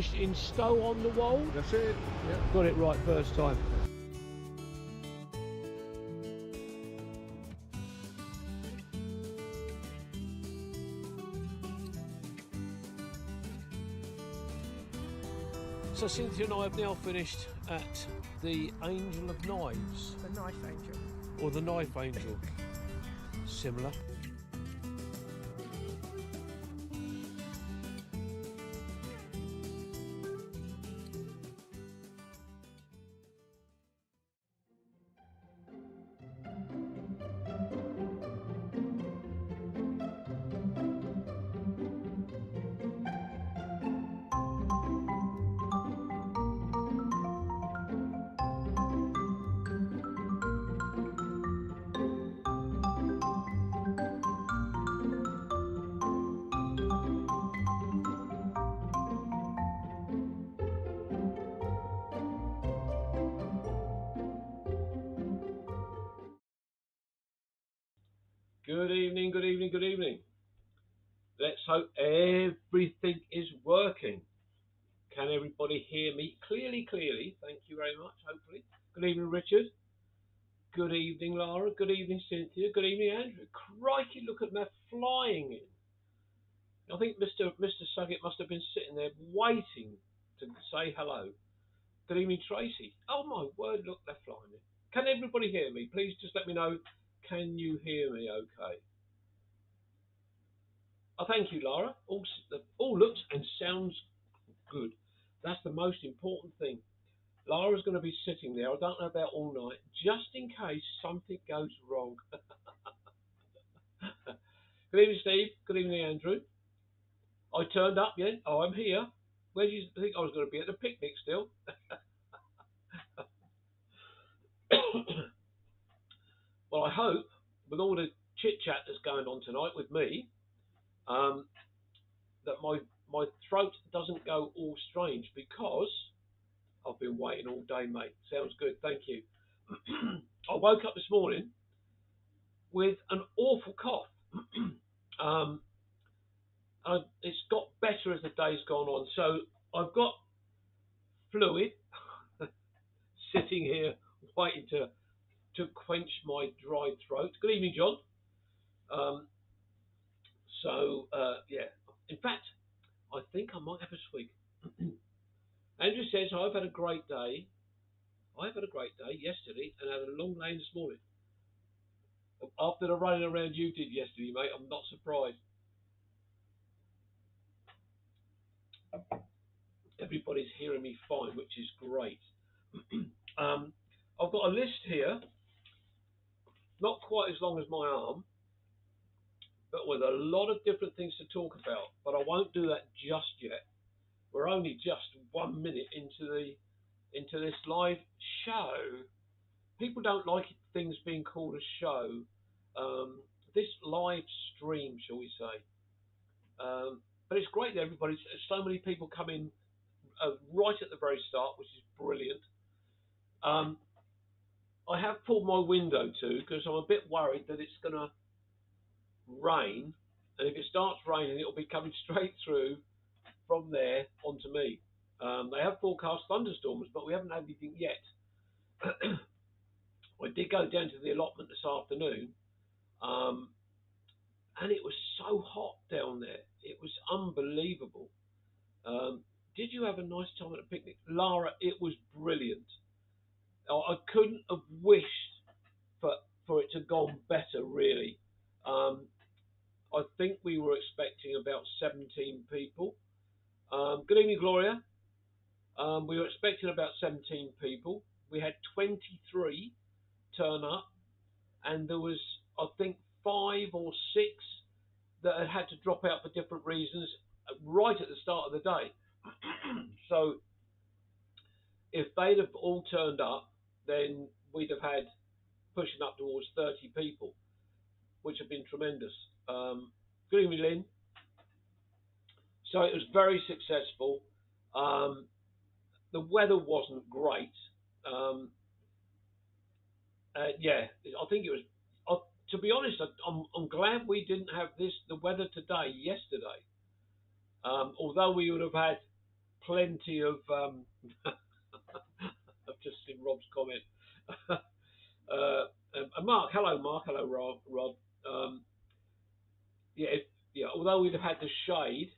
finished in Stow on the Wold. That's it. Yeah. Got it right first time. So Cynthia and I have now finished at the Angel of Knives. The Knife Angel. Or the Knife Angel. Similar. Good evening, good evening, good evening. Let's hope everything is working. Can everybody hear me clearly? Thank you very much, hopefully. Good evening, Richard. Good evening, Lara. Good evening, Cynthia. Good evening, Andrew. Crikey, look at that flying in. I think Mr. Suggett must have been sitting there waiting to say hello. Good evening, Tracy. Oh my word, look, they're flying in. Can everybody hear me? Please just let me know. Can you hear me okay? Oh, thank you, Lara. All looks and sounds good. That's the most important thing. Lara's going to be sitting there, I don't know about all night, just in case something goes wrong. Good evening, Steve. Good evening, Andrew. I turned up, yeah? Oh, I'm here. Where do you think I was going to be? At the picnic still? Well, I hope, with all the chit-chat that's going on tonight with me, that my throat doesn't go all strange, because I've been waiting all day, mate. Sounds good, thank you. I woke up this morning with an awful cough. It's got better as the day's gone on. So I've got fluid sitting here waiting to quench my dry throat. Good evening, John. Yeah. In fact, I think I might have a swig. Andrew says, I've had a great day. I've had a great day yesterday and had a long lane this morning. After the running around you did yesterday, mate, I'm not surprised. Everybody's hearing me fine, which is great. I've got a list here, not quite as long as my arm, but with a lot of different things to talk about. But I won't do that just yet. We're only just 1 minute into this live show. People don't like things being called a show. This live stream, shall we say? But it's great that so many people come in right at the very start, which is brilliant. I have pulled my window to, because I'm a bit worried that it's going to rain, and if it starts raining, it'll be coming straight through from there onto me. They have forecast thunderstorms, but we haven't had anything yet. I did go down to the allotment this afternoon, and it was so hot down there. It was unbelievable. Did you have a nice time at a picnic? Lara, it was brilliant. I couldn't have wished for it to have gone better, really. I think we were expecting about 17 people. Good evening, Gloria. We were expecting about 17 people. We had 23 turn up, and there was, I think, 5 or 6 that had to drop out for different reasons right at the start of the day. So if they'd have all turned up, then we'd have had pushing up towards 30 people, which have been tremendous. Good evening, Lynn. So it was very successful. The weather wasn't great. Yeah, I think it was. To be honest, I'm glad we didn't have the weather today, yesterday. Although we would have had plenty of. I've just seen Rob's comment. And Mark, hello, Mark, hello, Rob. Um, yeah, yeah. Although we'd have had the shade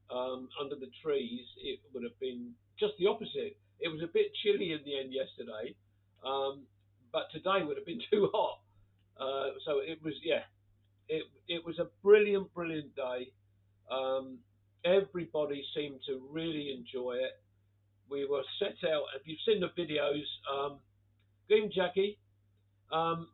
under the trees, it would have been just the opposite. It was a bit chilly in the end yesterday, um, but today would have been too hot. So it was, yeah, it was a brilliant, brilliant day. Um, Everybody seemed to really enjoy it. We were set out. If you've seen the videos, Green Jackie, um,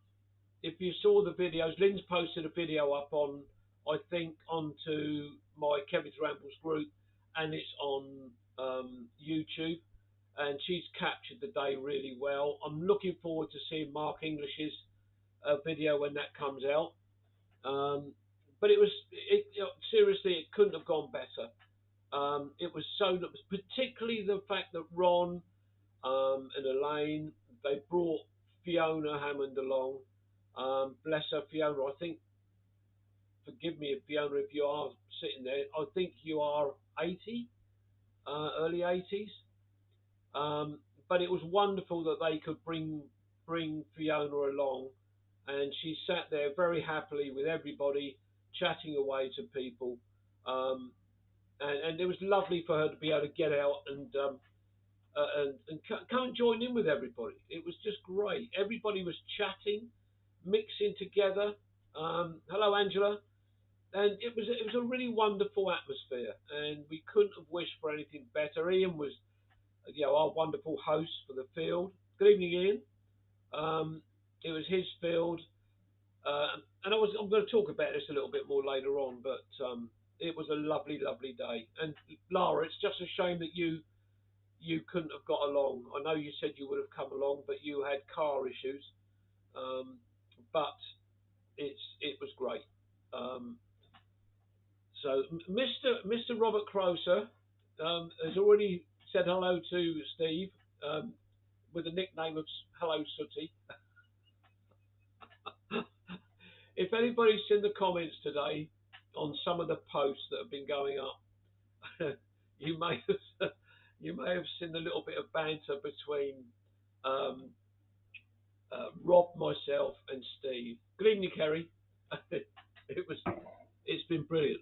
if you saw the videos, Lynn's posted a video up on, I think, onto my Kevin's Rambles group, and it's on YouTube. And she's captured the day really well. I'm looking forward to seeing Mark English's video when that comes out. Um, but seriously, it couldn't have gone better. It was so, particularly the fact that Ron and Elaine, they brought Fiona Hammond along. Bless her, Fiona. I think, forgive me, Fiona, if you are sitting there. I think you are 80, early 80s. But it was wonderful that they could bring Fiona along, and she sat there very happily with everybody, chatting away to people. Um, and it was lovely for her to be able to get out and come and join in with everybody. It was just great. Everybody was chatting, mixing together. Hello, Angela. And it was a really wonderful atmosphere, and we couldn't have wished for anything better. Ian was, our wonderful host for the field. Good evening, Ian. It was his field, and I'm going to talk about this a little bit more later on, but it was a lovely, lovely day. And Lara, it's just a shame that you couldn't have got along. I know you said you would have come along, but you had car issues. Um, but it was great. Um, so Mr. Robert Croser has already said hello to Steve um, with the nickname of Hello Sooty. If anybody's seen the comments today on some of the posts that have been going up, you may have you may have seen a little bit of banter between um, Rob, myself, and Steve. Good evening, Kerry. it was it's been brilliant.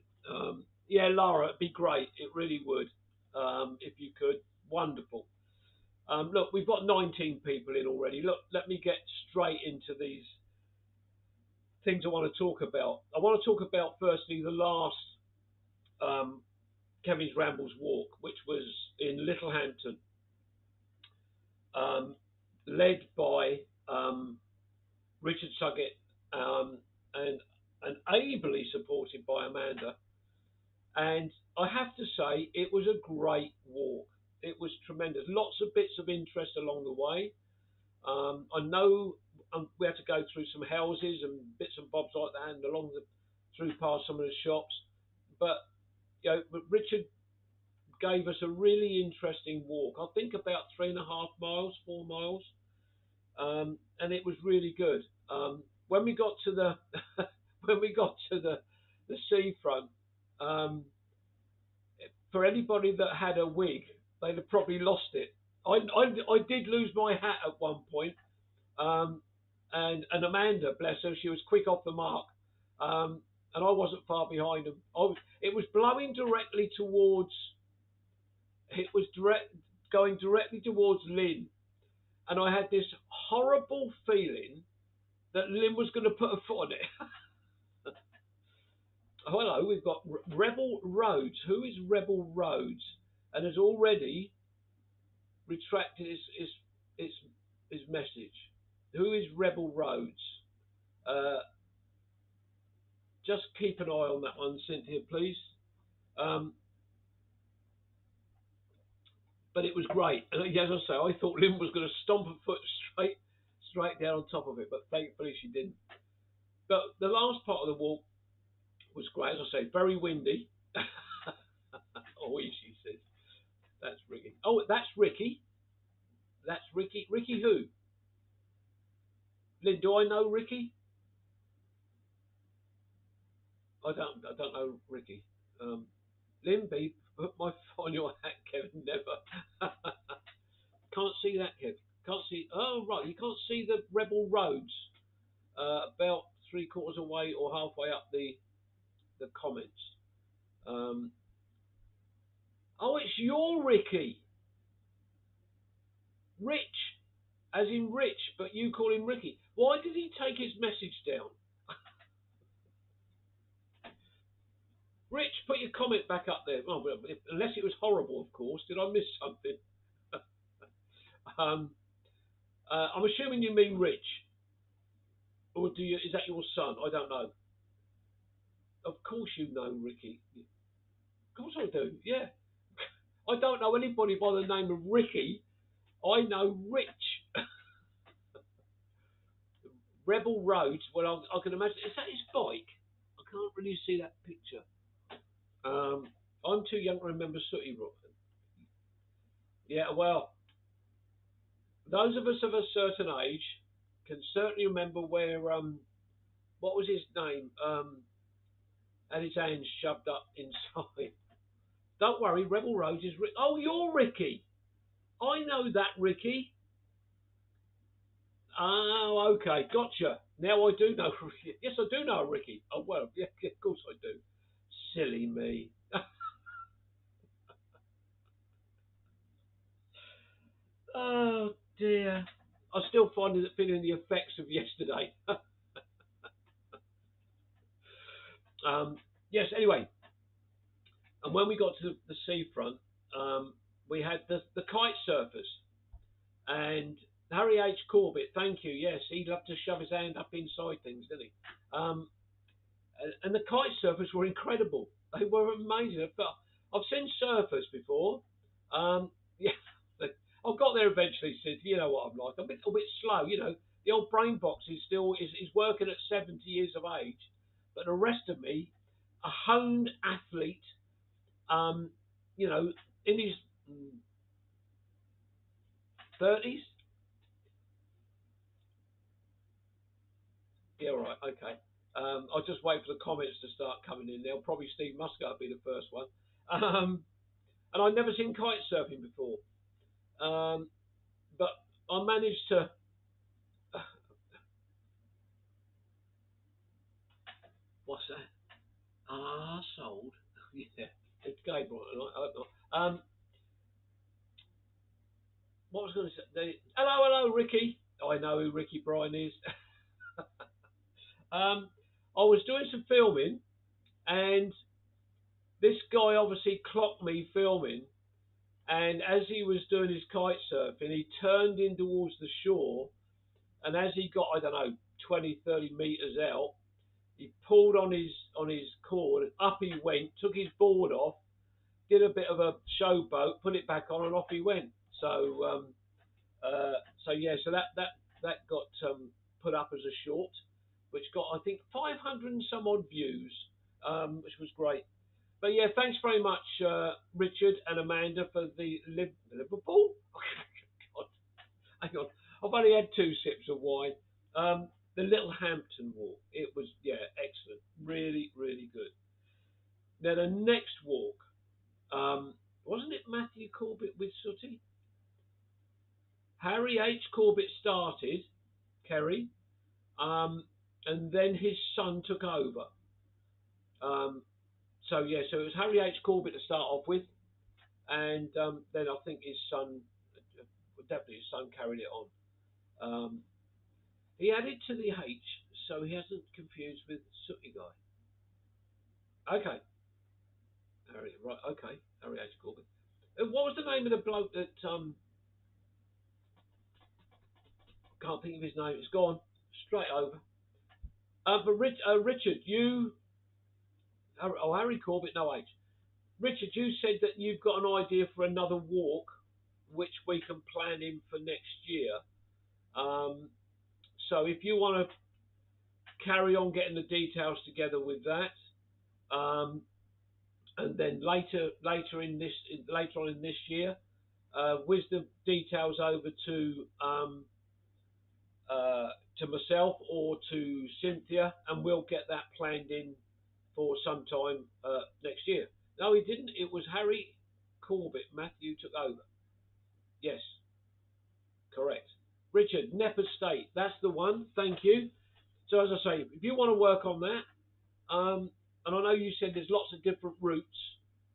Yeah, Lara, it'd be great. It really would. If you could, wonderful. Look, we've got 19 people in already. Look, let me get straight into these things I want to talk about. I want to talk about firstly the last um, Kevin's Rambles walk, which was in Littlehampton, um, led by Richard Suggett um, and ably supported by Amanda. And I have to say, it was a great walk. It was tremendous. Lots of bits of interest along the way. I know we had to go through some houses and bits and bobs like that, and through past some of the shops. But but Richard gave us a really interesting walk. I think about 3.5 miles, 4 miles, and it was really good. When we got to the when we got to the seafront, um, for anybody that had a wig, they'd have probably lost it. I did lose my hat at one point, um, and Amanda, bless her, she was quick off the mark, and I wasn't far behind them. It was blowing directly towards. It was going directly towards Lynn, and I had this horrible feeling that Lynn was going to put a foot on it. Hello, we've got Rebel Roads. Who is Rebel Roads? And has already retracted his message. Who is Rebel Roads? Uh, just keep an eye on that one, Cynthia, please. Um, but it was great. And as I say, I thought Lynn was going to stomp a foot straight down on top of it, but thankfully she didn't. But the last part of the walk was great. As I say, very windy. Oh, she says. That's Ricky. Oh, that's Ricky. That's Ricky. Ricky who? Lynn, do I know Ricky? I don't know Ricky. Lynn Beep. Put my foot on your hat, Kevin. Never. Can't see that, Kev. Can't see. Oh, right. You can't see the Rebel Roads. About three quarters away or halfway up the comments. Um, oh, it's your Ricky. Rich, as in Rich, but you call him Ricky. Why did he take his message down? Rich, put your comment back up there. Oh, well, unless it was horrible, of course. Did I miss something? um, I'm assuming you mean Rich, or do you? Is that your son? I don't know. Of course you know Ricky. Of course I do. Yeah. I don't know anybody by the name of Ricky. I know Rich. Rebel Road. Well, I can imagine. Is that his bike? I can't really see that picture. Um, I'm too young to remember Sooty Rock. Yeah, well, those of us of a certain age can certainly remember where what was his name? Had his hands shoved up inside. Don't worry, Rebel Road is oh, you're Ricky. I know that Ricky. Oh, okay, gotcha. Now I do know Ricky. Yes, I do know Ricky. Oh well, yeah, of course I do. Silly me. Oh dear. I still feeling the effects of yesterday. um, yes. Anyway, and when we got to the seafront, we had the kite surfers and Harry H. Corbett. Thank you. Yes, he loved to shove his hand up inside things, didn't he? Um, and the kite surfers were incredible. They were amazing. I've seen surfers before. Yeah, I got there eventually. Sid, you know what I'm like. I'm a bit slow. You know, the old brain box is still is working at 70 years of age, but the rest of me, a honed athlete. Um, you know, in his 30s. Yeah, all right, okay. I'll just wait for the comments to start coming in. They'll probably Steve Muscat be the first one. And I'd never seen kite surfing before. Um, but I managed to. What's that? Ah, sold. Yeah, it's Gabriel. I hope not. What was I going to say? Hello, Ricky. I know who Ricky Bryan is. I was doing some filming, and this guy obviously clocked me filming. And as he was doing his kite surfing, he turned in towards the shore. And as he got, I don't know, 20, 30 meters out, he pulled on his cord, and up he went, took his board off, did a bit of a showboat, put it back on, and off he went. So, yeah, so that got put up as a short, which got I think 500 and some odd views, which was great. But yeah, thanks very much, Richard and Amanda, for the Liverpool. God, hang on, I've only had two sips of wine. The Little Hampton walk, it was excellent, really really good. Now the next walk, wasn't it Matthew Corbett with Sooty? Harry H. Corbett started, Kerry, um, and then his son took over. Um, so it was Harry H. Corbett to start off with, and then I think his son, definitely his son, carried it on. Um, he added to the H, so he hasn't confused with Sooty guy. Okay, Harry, right? Okay, Harry H. Corbett. What was the name of the bloke that can't think of his name? It's gone straight over. But Richard, you, Harry Corbett, no H. Richard, you said that you've got an idea for another walk, which we can plan in for next year. Um, so if you want to carry on getting the details together with that, um, and then later on in this year, whiz the details over to myself or to Cynthia, and we'll get that planned in for some time next year. No, he didn't. It was Harry Corbett. Matthew took over. Yes, correct. Richard, Nep Estate. That's the one. Thank you. So as I say, if you want to work on that, and I know you said there's lots of different routes,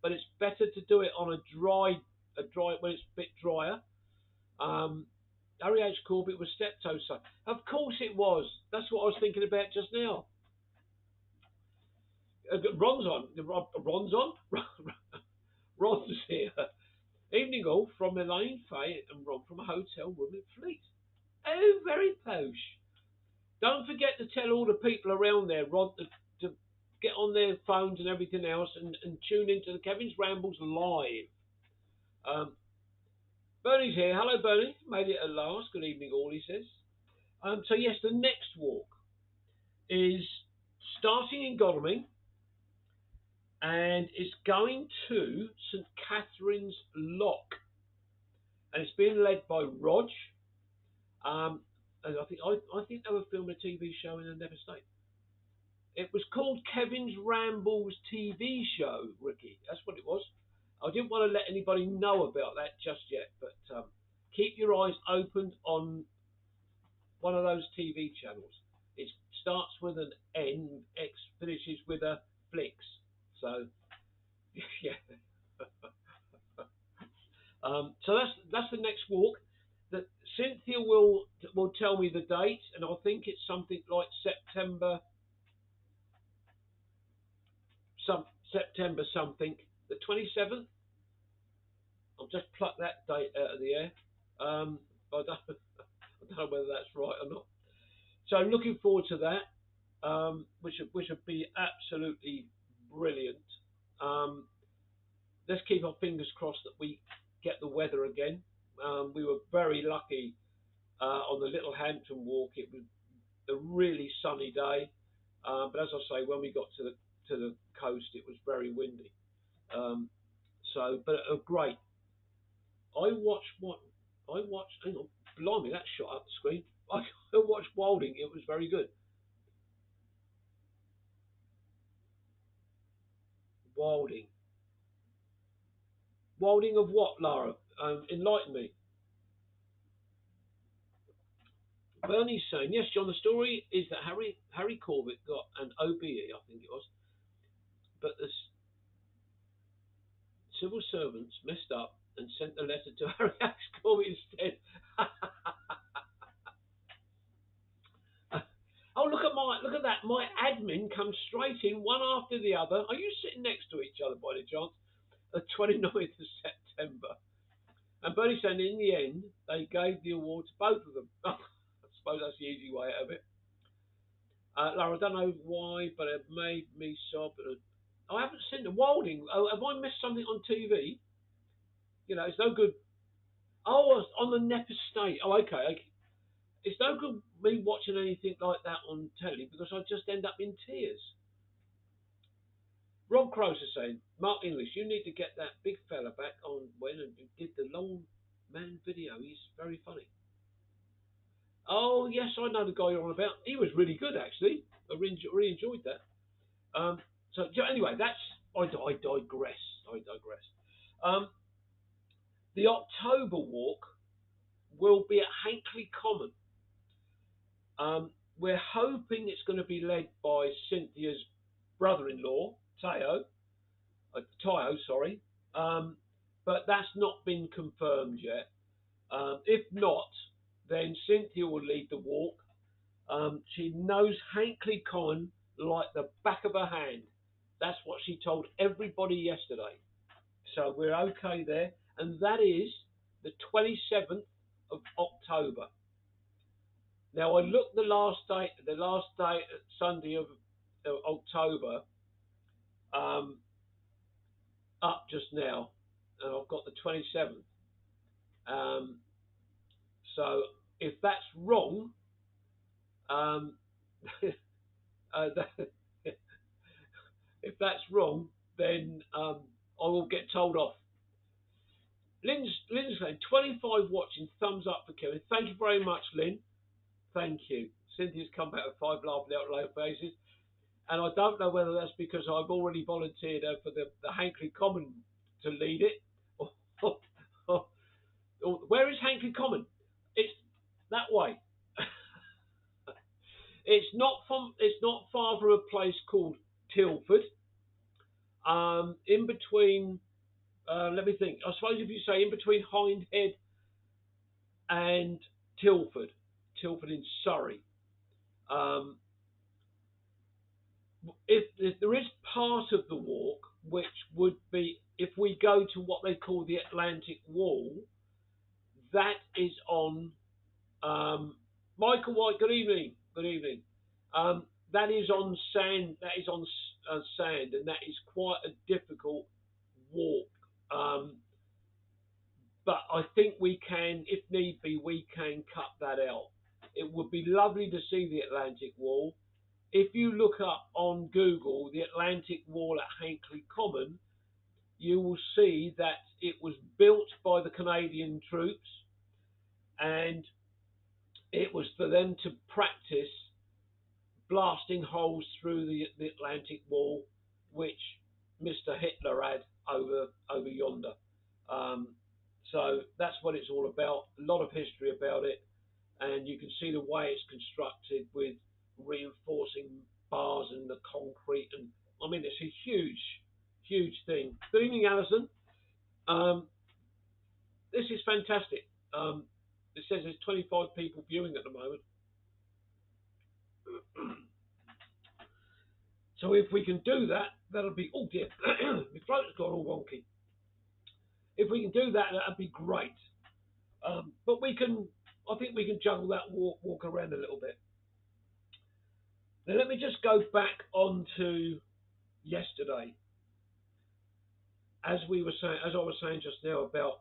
but it's better to do it on a dry when it's a bit drier. Um, Harry H. Corbett was Steptoe's son. Of course it was. That's what I was thinking about just now. Ron's on. Ron's on. Ron's here. Evening all from Elaine Fay and Ron from a hotel room in Fleet. Oh, very posh. Don't forget to tell all the people around there, Ron, to get on their phones and everything else and tune into the Kevin's Rambles live. Um, Bernie's here. Hello, Bernie. Made it at last. Good evening, all, he says. So, yes, the next walk is starting in Godalming and it's going to St Catherine's Lock. And it's being led by Rog. And I think they were filming a TV show in the Never State. It was called Kevin's Rambles TV show, Ricky. That's what it was. I didn't want to let anybody know about that just yet, but keep your eyes open on one of those TV channels. It starts with an N, X finishes with a Flix. So, yeah. So that's the next walk. That Cynthia will tell me the date, and I think it's something like September something, the 27th. I'll just pluck that date out of the air. I don't know whether that's right or not. So I'm looking forward to that, which would be absolutely brilliant. Um, let's keep our fingers crossed that we get the weather again. We were very lucky on the Little Hampton walk. It was a really sunny day, but as I say, when we got to the coast, it was very windy. But great. I watched what I watched. Hang on, blimey, that shot up the screen. I watched Wilding. It was very good. Wilding. Wilding of what, Lara? Enlighten me. Bernie's saying, yes, John, the story is that Harry Corbett got an OBE, I think it was, but the civil servants messed up and sent the letter to Harry H. Corbett instead. Oh, look at that. My admin comes straight in one after the other. Are you sitting next to each other by any chance? The 29th of September. And Bernie saying in the end, they gave the award to both of them. I suppose that's the easy way out of it. Laura, I don't know why, but it made me sob. I haven't seen the Wilding. Oh, have I missed something on TV? You know, it's no good. Oh, on the Nep Estate. Oh, okay. It's no good me watching anything like that on telly because I just end up in tears. Rob Cross is saying, Mark English, you need to get that big fella back on when and did the long man video. He's very funny. Oh, yes, I know the guy you're on about. He was really good, actually. I really enjoyed that. So anyway, I digress. Um, the October walk will be at Hankley Common. We're hoping it's going to be led by Cynthia's brother-in-law, Tayo, sorry. But that's not been confirmed yet. If not, then Cynthia will lead the walk. She knows Hankley Common like the back of her hand. That's what she told everybody yesterday. So we're okay there. And that is the 27th of October. Now I looked the last day, Sunday of October, up just now, and I've got the 27th. Um, so if that's wrong, um, if that's wrong, then I will get told off. Lynn's saying 25 watching, thumbs up for Kevin. Thank you very much, Lynn. Thank you. Cynthia's come back with 5 laughing out loud faces. and I don't know whether that's because I've already volunteered for the Hankley Common to lead it. or, or, where is Hankley Common? It's that way. It's not far from a place called Tilford. In between, let me think. I suppose if you say in between Hindhead and Tilford, Tilford in Surrey. Um, if there is part of the walk which would be if we go to what they call the Atlantic Wall, that is on Michael White. Good evening. Good evening. That is on sand. That is on sand, and that is quite a difficult walk. Um, but I think we can, if need be, we can cut that out. It would be lovely to see the Atlantic Wall. If you look up on Google the Atlantic Wall at Hankley Common, you will see that it was built by the Canadian troops, and it was for them to practice blasting holes through the Atlantic Wall, which Mr. Hitler had over yonder. Um, so that's what it's all about. A lot of history about it, and you can see the way it's constructed with reinforcing bars and the concrete. And I mean, it's a huge, huge thing. Good evening, Alison. Um, this is fantastic. It says there's 25 people viewing at the moment. So if we can do that, that'll be, oh dear, my throat's gone all wonky. If we can do that, that'd be great. But I think we can juggle that walk around a little bit. Now let me just go back onto yesterday, as I was saying just now about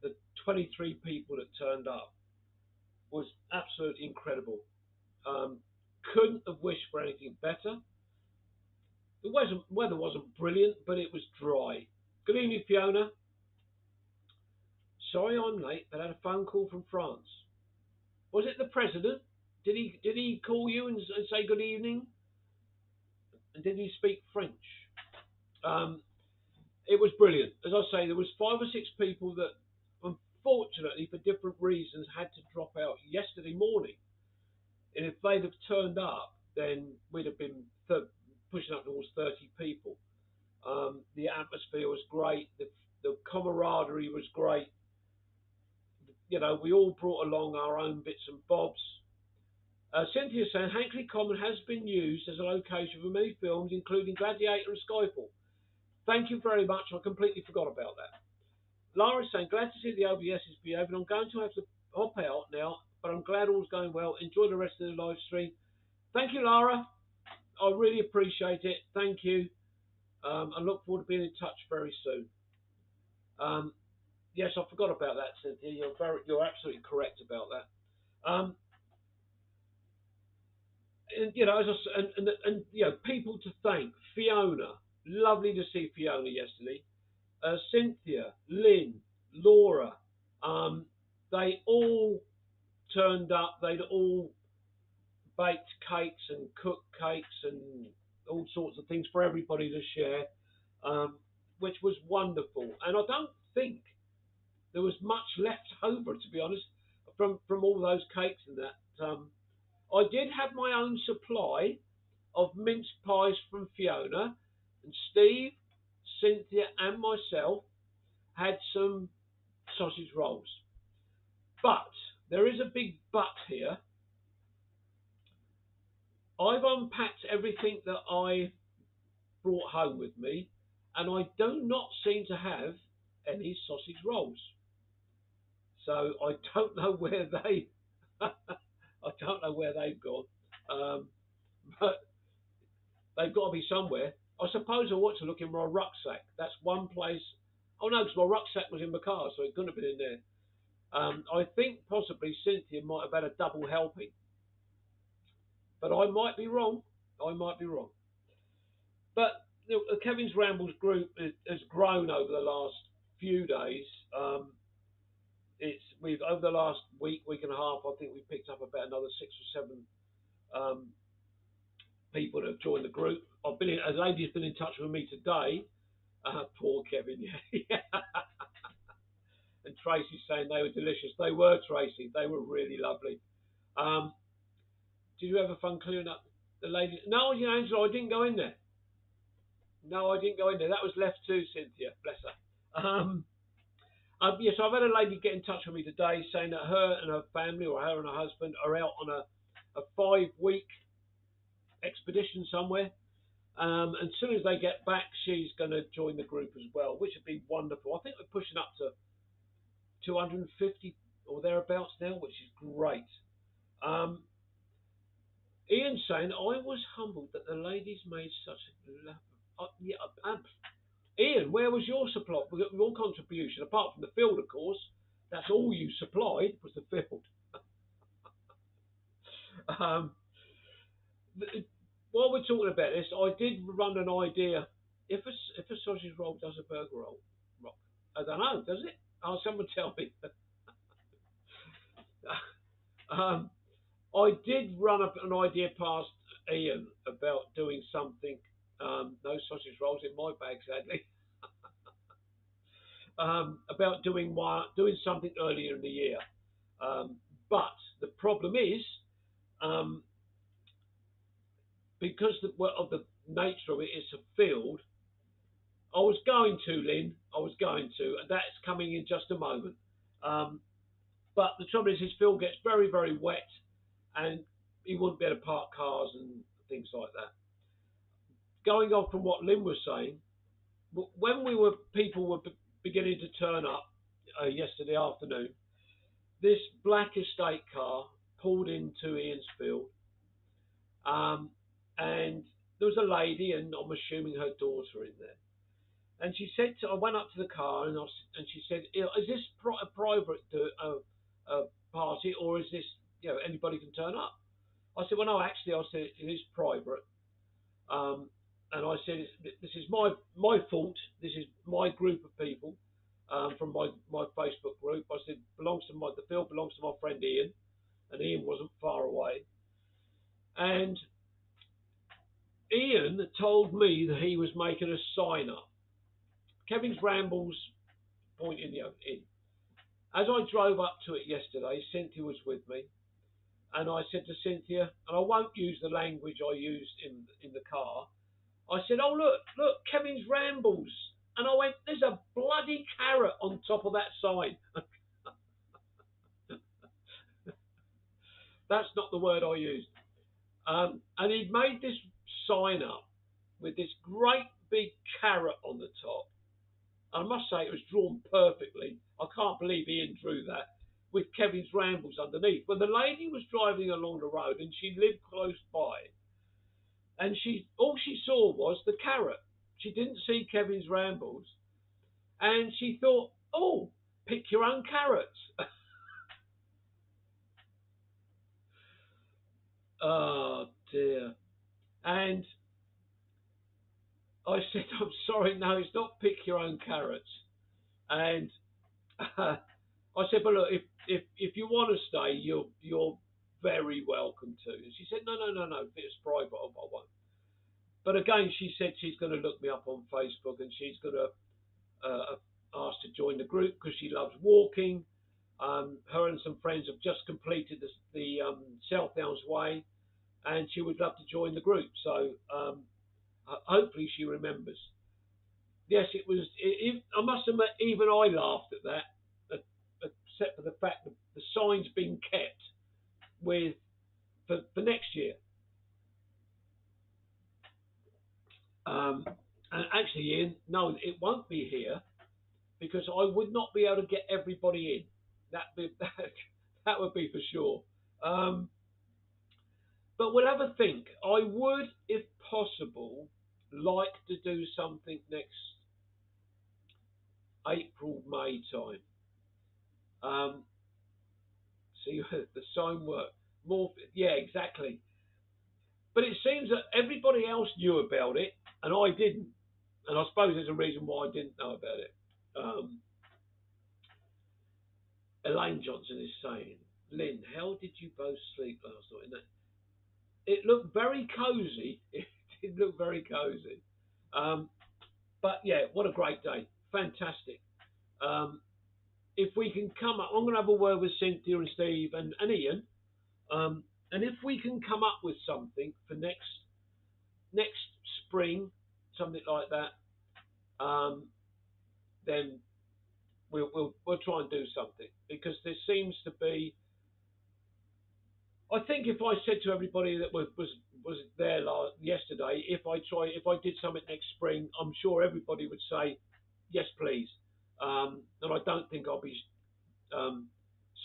the 23 people that turned up was absolutely incredible. Um, couldn't have wished for anything better. The weather wasn't brilliant, but it was dry. Good evening, Fiona. Sorry I'm late, but I had a phone call from France. Was it the president? Did he call you and say good evening? And did he speak French? Um, it was brilliant. As I say, there was 5 or 6 people that, unfortunately, for different reasons, had to drop out yesterday morning. And if they'd have turned up, then we'd have been pushing up towards 30 people. The atmosphere was great. The camaraderie was great. You know, we all brought along our own bits and bobs. Cynthia saying Hankley Common has been used as a location for many films, including Gladiator and Skyfall. Thank you very much. I completely forgot about that. Lara is saying, glad to see the OBS is behaving. I'm going to have to hop out now, but I'm glad all's going well. Enjoy the rest of the live stream. Thank you, Lara. I really appreciate it. Thank you. I look forward to being in touch very soon. Yes, I forgot about that, Cynthia. You're absolutely correct about that. And, you know, and you know, people to thank. Fiona, lovely to see Fiona yesterday. Cynthia, Lynn, Laura, they all turned up. They'd all baked cakes and cooked cakes and all sorts of things for everybody to share, which was wonderful. And I don't think there was much left over, to be honest, from all those cakes and that. I did have my own supply of mince pies from Fiona, and Steve, Cynthia, and myself had some sausage rolls. But there is a big but here. I've unpacked everything that I brought home with me, and I do not seem to have any sausage rolls. So I don't know where they, I don't know where they've gone, but they've got to be somewhere. I suppose I ought to look in my rucksack. That's one place. Oh no, because my rucksack was in my car, so it couldn't have been in there. I think possibly Cynthia might have had a double helping, but I might be wrong. I might be wrong. But Kevin's Rambles group has grown over the last few days. We've over the last week and a half. I think we picked up about another 6 or 7 people that have joined the group. A lady's been in touch with me today. Poor Kevin, yeah. And Tracy's saying they were delicious. They were, Tracy. They were really lovely. Um, did you have a fun clearing up the lady? No, you know, Angela, I didn't go in there. No, I didn't go in there. That was left to Cynthia. Bless her. Yes, I've had a lady get in touch with me today saying that her and her family, or her and her husband, are out on a 5 week expedition somewhere. And as soon as they get back, she's going to join the group as well, which would be wonderful. I think we're pushing up to 250 or thereabouts now, which is great. Um, Ian's saying, I was humbled that the ladies made such a... yeah, Ian, where was your supply, your contribution, apart from the field, of course? That's all you supplied, was the field. um, while we're talking about this, I did run an idea. If a sausage roll does a burger roll, I don't know, does it? Oh, someone tell me. um, I did run up an idea past Ian about doing something. No sausage rolls in my bag, sadly. About doing something earlier in the year. Um, but the problem is, um, because of the nature of it, it's a field. I was going to, Lynn. I was going to, and that's coming in just a moment. Um, but the trouble is, his field gets very, very wet, and he wouldn't be able to park cars and things like that. Going on from what Lynn was saying, when people were beginning to turn up yesterday afternoon, this black estate car pulled into Ian's field, um, and there was a lady, and I'm assuming her daughter in there. And she said, I went up to the car, and she said, "Is this a private party, or is this, anybody can turn up?" I said, "Well, no, actually," I said, "it is private." And I said, "This is my fault. This is my group of people from my Facebook group." I said, "The field belongs to my friend Ian," and Ian wasn't far away. And Ian told me that he was making a sign up. Kevin's Rambles point in the in. As I drove up to it yesterday, Cynthia was with me, and I said to Cynthia, and I won't use the language I used in the car. I said, "Oh, look, Kevin's Rambles." And I went, "There's a bloody carrot on top of that sign." That's not the word I used. And he'd made this sign up with this great big carrot on the top. And I must say, it was drawn perfectly. I can't believe Ian drew that, with Kevin's Rambles underneath. When the lady was driving along the road, and she lived close by, and all she saw was the carrot. She didn't see Kevin's Rambles, and she thought, "Oh, pick your own carrots." Oh dear. And I said, "I'm sorry, no, it's not pick your own carrots." And I said, "But look, if you want to stay, you're very welcome to." And she said, "No, no, no, no. If it's private, I won't." But again, she said she's going to look me up on Facebook, and she's going to ask to join the group because she loves walking. Her and some friends have just completed the South Downs Way, and she would love to join the group. So hopefully she remembers. Yes, it was. I must admit, even I laughed at that, except for the fact that the sign's been kept with for next year. Um, and actually, Ian, no, it won't be here because I would not be able to get everybody in. That would be for sure. Um, but we'll have a think. I would, if possible, like to do something next April, May time. Um, see the sign work more. Yeah, exactly. But it seems that everybody else knew about it, and I didn't. And I suppose there's a reason why I didn't know about it. Um, Elaine Johnson is saying, "Lynn, how did you both sleep last night?" it looked very cosy. It did look very cosy. Um, but yeah, what a great day. Fantastic. Um, if we can come up, I'm going to have a word with Cynthia and Steve and Ian. And if we can come up with something for next spring, something like that, then we'll try and do something because there seems to be. I think if I said to everybody that was there yesterday, if I did something next spring, I'm sure everybody would say yes, please. And I don't think I'll be um,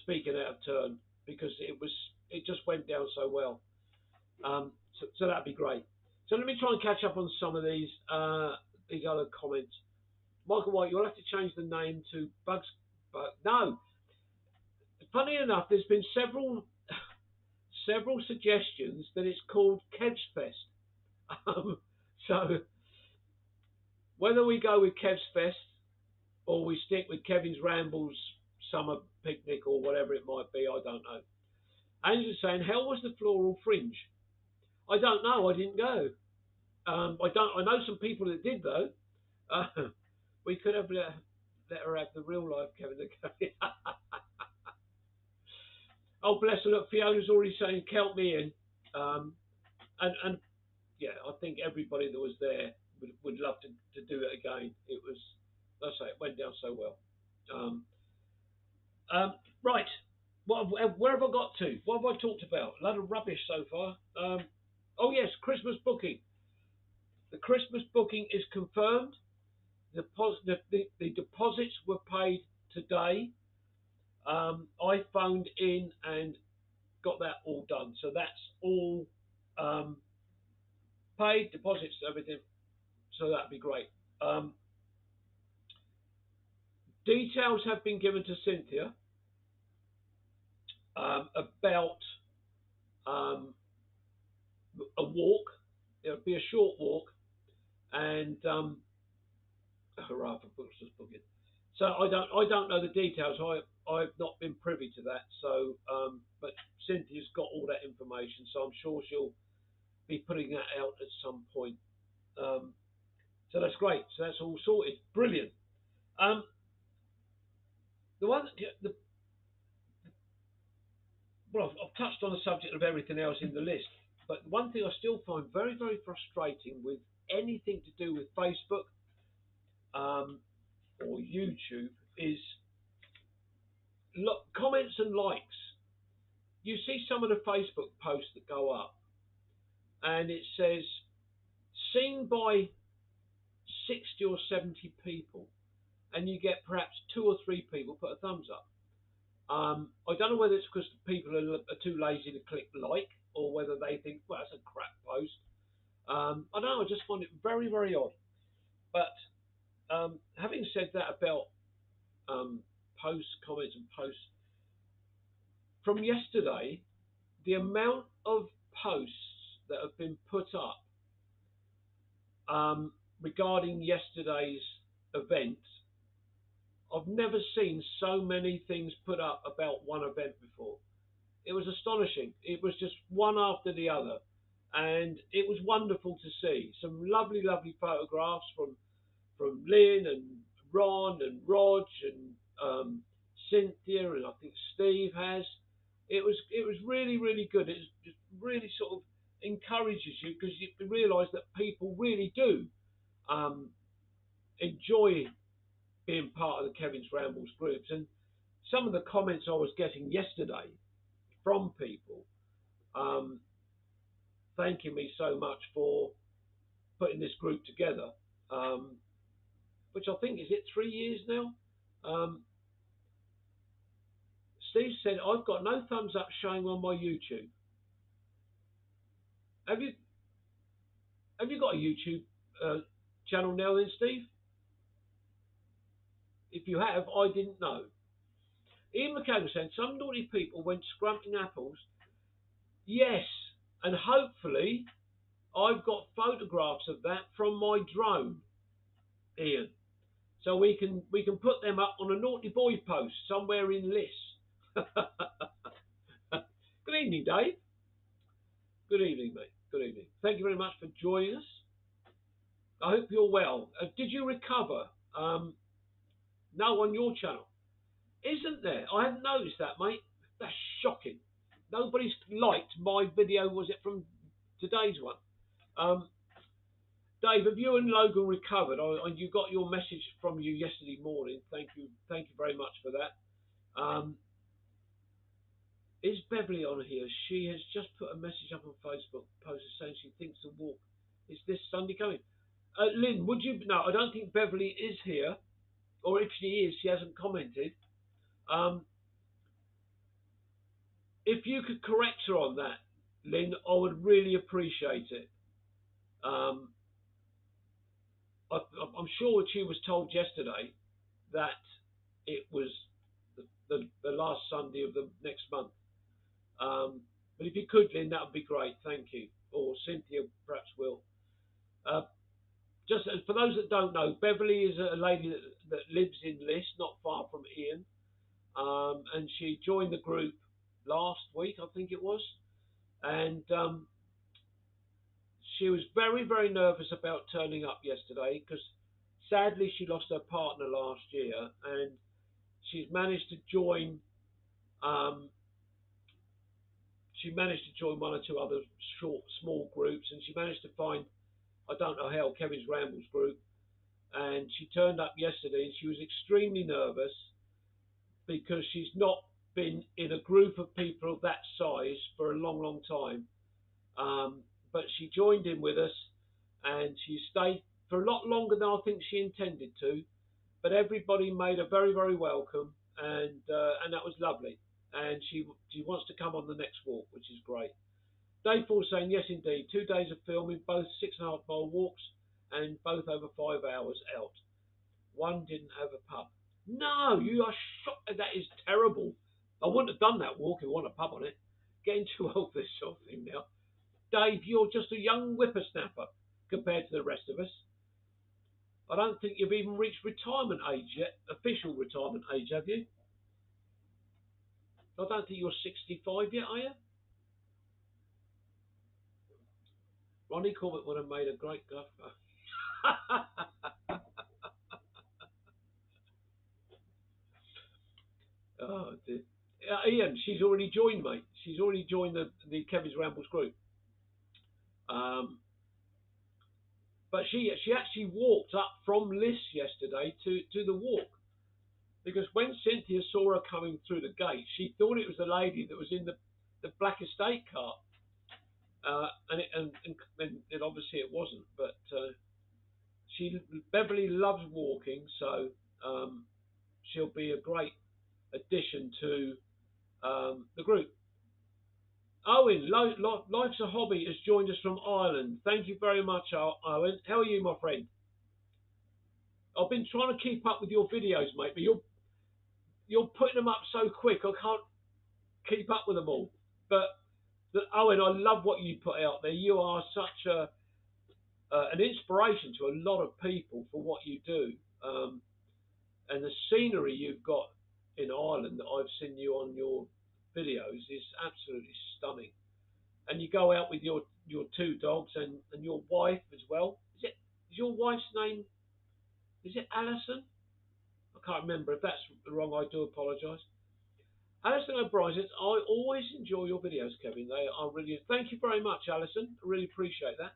speaking out of turn because it just went down so well. So that'd be great. So let me try and catch up on some of these other comments. Michael White, you'll have to change the name to Bugs. But no, funny enough, there's been several suggestions that it's called Kev's Fest. Um, so whether we go with Kev's Fest or we stick with Kevin's Rambles summer picnic or whatever it might be, I don't know. Angel's saying, "How was the floral fringe?" I don't know. I didn't go. I don't. I know some people that did though. Uh, we could have let her have the real life Kevin. Oh, bless her. Look, Fiona's already saying, "Count me in." And yeah, I think everybody that was there would love to do it again. It was, let's say, it went down so well. Um, right, where have I got to? What have I talked about? A lot of rubbish so far. Oh yes, Christmas booking. The Christmas booking is confirmed. The deposits were paid today. I phoned in and got that all done. So that's all um, paid, deposits, everything. So that'd be great. Um, Details have been given to Cynthia about um, a walk. It would be a short walk, and hurrah for Brooks's booking. So I don't know the details. I've not been privy to that. So but Cynthia's got all that information, so I'm sure she'll be putting that out at some point. Um, so that's great. So that's all sorted. Brilliant. Um, the one, the, well, I've touched on the subject of everything else in the list, but one thing I still find very, very frustrating with anything to do with Facebook um, or YouTube is comments and likes. You see some of the Facebook posts that go up, and it says seen by 60 or 70 people, and you get perhaps two or three people put a thumbs up. I don't know whether it's because people are too lazy to click like, or whether they think, well, that's a crap post. I don't know. I just find it very, very odd. But having said that about posts, comments, and posts from yesterday, the amount of posts that have been put up regarding yesterday's event, I've never seen so many things put up about one event before. It was astonishing. It was just one after the other, and it was wonderful to see. Some lovely, lovely photographs from Lynn and Ron and Rog and Cynthia, and I think Steve has. It was really, really good. It just really sort of encourages you because you realise that people really do um, enjoy being part of the Kevin's Rambles groups. And some of the comments I was getting yesterday from people um, thanking me so much for putting this group together, um, which I think is it 3 years now. Um, Steve said, "I've got no thumbs up showing on my YouTube." Have you have you got a YouTube channel now, then, Steve? If you have, I didn't know. Ian McCann was saying some naughty people went scrumping apples. Yes, and hopefully I've got photographs of that from my drone, Ian. So we can put them up on a naughty boy post somewhere in Liss. Good evening, Dave. Good evening, mate. Good evening. Thank you very much for joining us. I hope you're well. Did you recover? No, on your channel. Isn't there? I hadn't noticed that, mate. That's shocking. Nobody's liked my video, was it from today's one? Um, Dave, have you and Logan recovered? You got your message from you yesterday morning. Thank you very much for that. Is Beverly on here? She has just put a message up on Facebook, posted saying she thinks the walk is this Sunday coming. Lynn, would you? No, I don't think Beverly is here, or if she is, she hasn't commented. Um, if you could correct her on that, Lynn, I would really appreciate it. Um, I'm sure she was told yesterday that it was the last Sunday of the next month. But if you could, Lynn, that would be great. Thank you. Or Cynthia perhaps will. Uh, just for those that don't know, Beverly is a lady that lives in List, not far from Ian. And she joined the group last week, I think it was. And she was very, very nervous about turning up yesterday because sadly she lost her partner last year, and she's managed to join. Um, she managed to join one or two other small groups, and she managed to find, I don't know how, Kevin's Rambles group. And she turned up yesterday, and she was extremely nervous because she's not been in a group of people that size for a long, long time. But she joined in with us, and she stayed for a lot longer than I think she intended to. But everybody made her very, very welcome, and that was lovely. And she wants to come on the next walk, which is great. Dave Paul saying yes, indeed. 2 days of filming, both 6.5 mile walks, and both over 5 hours out. One didn't have a pub. No, you are shocked. That is terrible. I wouldn't have done that walk if I wanted a pub on it. Getting too old for this sort of thing now. Dave, you're just a young whippersnapper compared to the rest of us. I don't think you've even reached retirement age yet, official retirement age, have you? I don't think you're 65 yet, are you? Ronnie Corbett would have made a great golfer. Oh, dear. Ian, she's already joined, mate. She's already joined the Kevin's Rambles group. But she actually walked up from Liss yesterday to the walk. Because when Cynthia saw her coming through the gate, she thought it was the lady that was in the black estate car. And it obviously it wasn't. But Beverly loves walking, so she'll be a great addition to the group. Owen, Life's a Hobby, has joined us from Ireland. Thank you very much, Owen. How are you, my friend? I've been trying to keep up with your videos, mate, but you're putting them up so quick, I can't keep up with them all. But Owen, I love what you put out there. You are such an inspiration to a lot of people for what you do. And the scenery you've got in Ireland that I've seen you on your videos is absolutely stunning. And you go out with your two dogs and your wife as well. Is your wife's name, is it Alison? I can't remember. If that's wrong, I do apologise. Alison O'Brien says, I always enjoy your videos, Kevin. They are really. Thank you very much, Alison. I really appreciate that.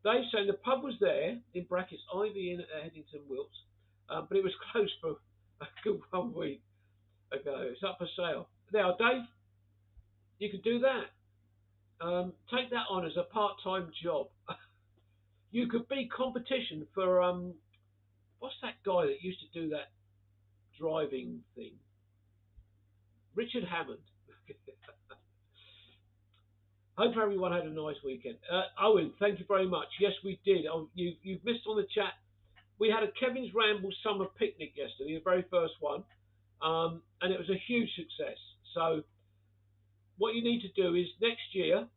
Dave saying the pub was there, in brackets, Ivy Inn at Headington Wilts, but it was closed for a good 1 week ago. It's up for sale. Now, Dave, you could do that. Take that on as a part-time job. You could be competition for, what's that guy that used to do that driving thing? Richard Hammond. Hope everyone had a nice weekend. Owen, thank you very much. Yes, we did. You've missed on the chat. We had a Kevin's Ramble summer picnic yesterday, the very first one, and it was a huge success. So what you need to do is next year,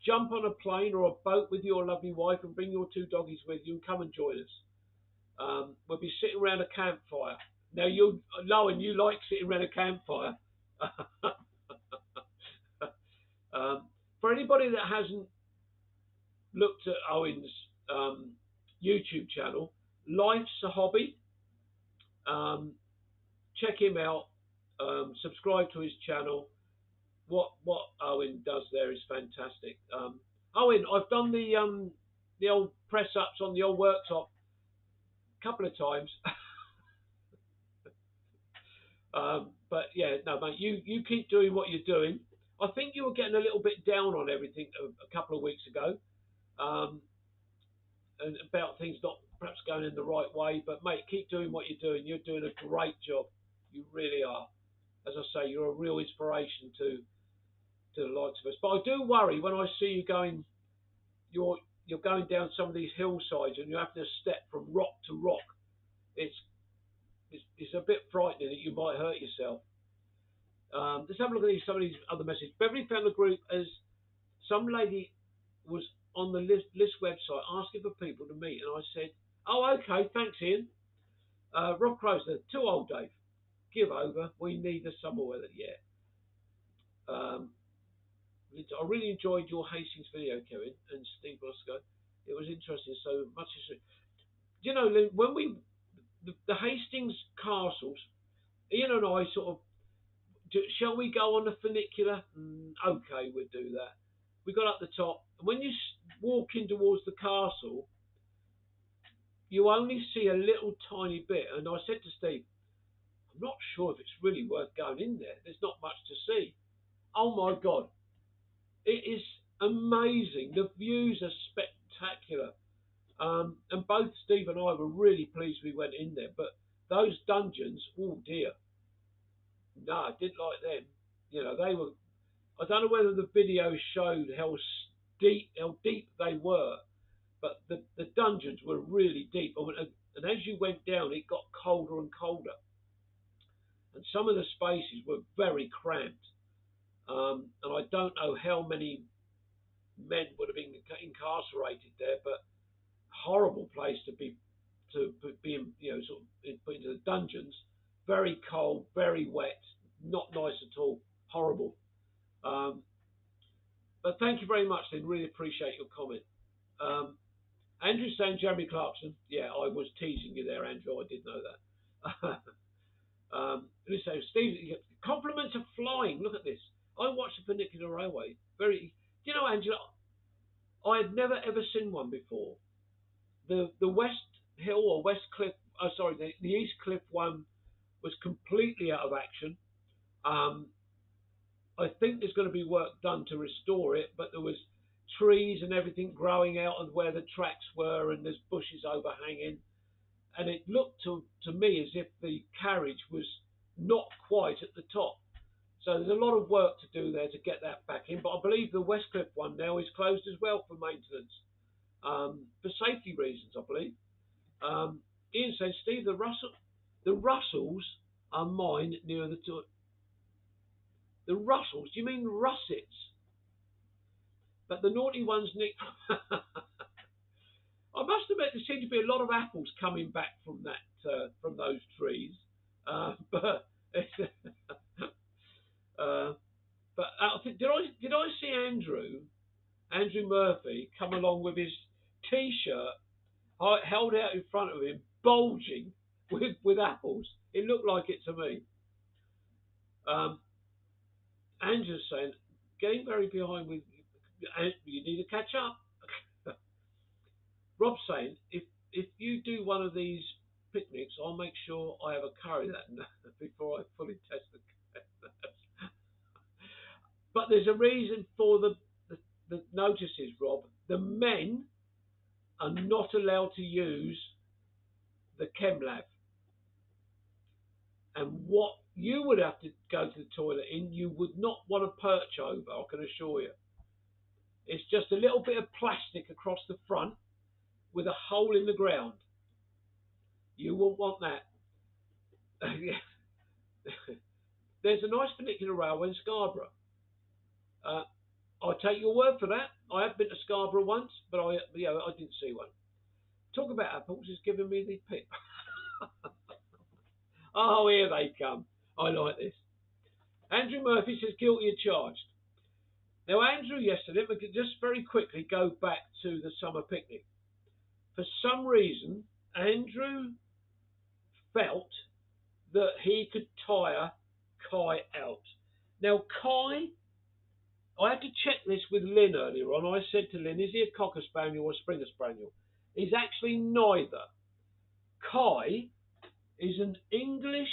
jump on a plane or a boat with your lovely wife and bring your two doggies with you and come and join us. We'll be sitting around a campfire. Now, Lowen, you like sitting around a campfire. For for anybody that hasn't looked at Owen's um, YouTube channel, Life's a Hobby. Um, Check him out. Subscribe to his channel. What Owen does there is fantastic. Owen, I've done the old press ups on the old worktop a couple of times. But yeah, no, mate, you keep doing what you're doing. I think you were getting a little bit down on everything a couple of weeks ago, um, and about things not perhaps going in the right way. But mate, keep doing what you're doing. You're doing a great job. You really are. As I say, you're a real inspiration to the likes of us. But I do worry when I see you going. You're going down some of these hillsides and you have to step from rock to rock. It's it's a bit frightening that you might hurt yourself. Let's have a look at some of these other messages. Beverly found a group as some lady was on the list website asking for people to meet, and I said, "Oh, okay, thanks, Ian." Rob Crozer, too old, Dave. Give over. We need the summer weather. Yeah. Um, I really enjoyed your Hastings video, Kevin and Steve Bosco. It was interesting. So much as you know, when the Hastings castles, Ian and I sort of, shall we go on the funicular? Okay, we'll do that. We got up the top, and when you walk in towards the castle, you only see a little tiny bit. And I said to Steve, I'm not sure if it's really worth going in there. There's not much to see. Oh my God, it is amazing. The views are spectacular. And both Steve and I were really pleased we went in there. But those dungeons, oh dear, no, I didn't like them. You know, they were. I don't know whether the video showed how deep they were, but the dungeons were really deep. And as you went down, it got colder and colder, and some of the spaces were very cramped. And I don't know how many men would have been incarcerated there, but horrible place to be you know, sort of put into the dungeons. Very cold, very wet, not nice at all. Horrible. Um, but thank you very much, Lynn. Really appreciate your comment. Um, Andrew saying Jeremy Clarkson. Yeah, I was teasing you there, Andrew. I did know that. So Steve, compliments of flying. Look at this. I watched the Funicular Railway. You know, Angela, I had never ever seen one before. The West Hill or West Cliff, sorry, the East Cliff one was completely out of action. Um, I think there's going to be work done to restore it, but there was trees and everything growing out of where the tracks were, and there's bushes overhanging, and it looked to me as if the carriage was not quite at the top. So there's a lot of work to do there to get that back in. But I believe the Westcliff one now is closed as well for maintenance, for safety reasons, I believe. Ian says, Steve, the Russells are mine near the the Russells. Do you mean Russets? But the naughty ones, Nick. I must admit, there seem to be a lot of apples coming back from from those trees. But uh, but did I see Andrew Murphy come along with his T-shirt held out in front of him, bulging with apples? It looked like it to me. Um, Andrew's saying, getting very behind with you need to catch up. Rob's saying, if you do one of these picnics, I'll make sure I have a curry that night before I fully test the. But there's a reason for the notices, Rob. The men are not allowed to use the chem lab. And what you would have to go to the toilet in, you would not want to perch over, I can assure you. It's just a little bit of plastic across the front with a hole in the ground. You won't want that. There's a nice funicular railway in Scarborough. I'll take your word for that. I have been to Scarborough once, but I didn't see one. Talk about apples is giving me the pip. Oh, here they come. I like this. Andrew Murphy says guilty as charged. Now, Andrew, yesterday, we could just very quickly go back to the summer picnic. For some reason, Andrew felt that he could tire Kai out. Now, Kai, I had to check this with Lynn earlier on. I said to Lynn, is he a Cocker Spaniel or a Springer Spaniel? He's actually neither. Kai is an English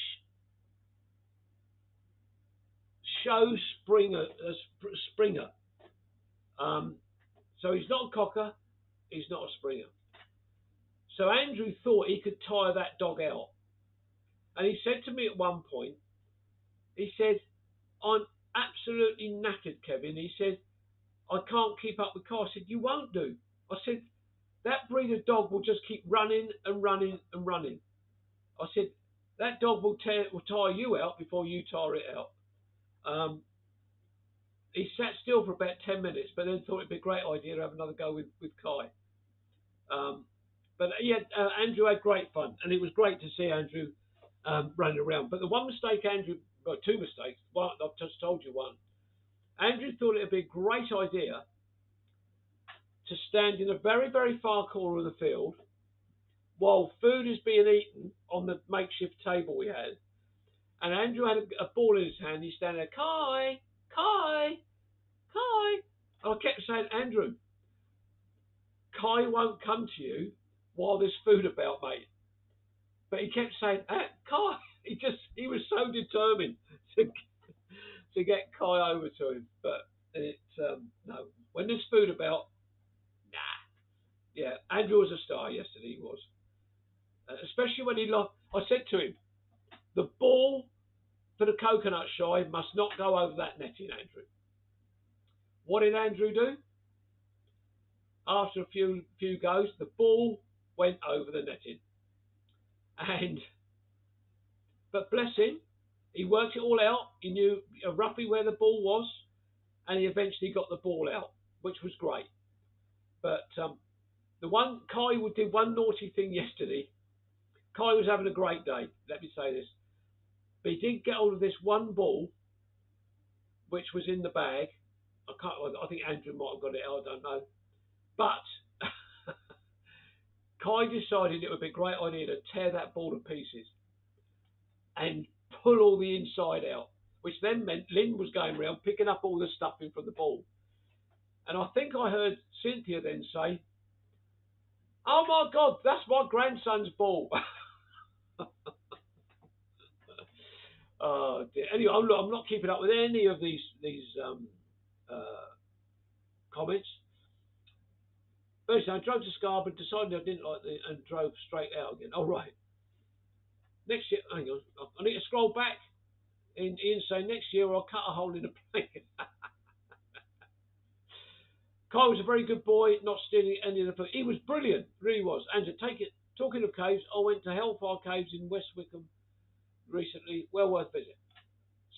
show Springer. So he's not a Cocker, he's not a Springer. So Andrew thought he could tire that dog out. And he said to me at one point, he said, I'm absolutely knackered, Kevin. He said, I can't keep up with Kai. I said, you won't do. I said, that breed of dog will just keep running and running and running. I said, that dog will tire you out before you tire it out. He sat still for about 10 minutes, but then thought it'd be a great idea to have another go with Kai. But yeah, Andrew had great fun, and it was great to see Andrew running around. But the one mistake two mistakes. One, I've just told you one. Andrew thought it would be a great idea to stand in a very, very far corner of the field while food is being eaten on the makeshift table we had. And Andrew had a ball in his hand. He's standing there, Kai, Kai, Kai. And I kept saying, Andrew, Kai won't come to you while there's food about, mate. But he kept saying, Kai. He was so determined to get Kai over to him. But it's no. When there's food about, nah. Yeah, Andrew was a star yesterday. He was, especially when he lost. I said to him, the ball for the coconut shy must not go over that netting, Andrew. What did Andrew do? After a few goes, the ball went over the netting. But bless him, he worked it all out. He knew roughly where the ball was, and he eventually got the ball out, which was great. But Kai did one naughty thing yesterday. Kai was having a great day, let me say this. But he did get hold of this one ball, which was in the bag. I think Andrew might have got it out, I don't know. But Kai decided it would be a great idea to tear that ball to pieces and pull all the inside out, which then meant Lynn was going around picking up all the stuffing from the ball. And I think I heard Cynthia then say, oh my God, that's my grandson's ball. Oh dear. Anyway, I'm not keeping up with any of these comments. But I drove to Scarborough, decided I didn't like it, and drove straight out again. Oh, right. Next year, hang on, I need to scroll back. Ian saying next year I'll cut a hole in the plane. Kai was a very good boy, not stealing any of the food. He was brilliant, really was. And to take it, talking of caves, I went to Hellfire Caves in West Wickham recently. Well worth visit.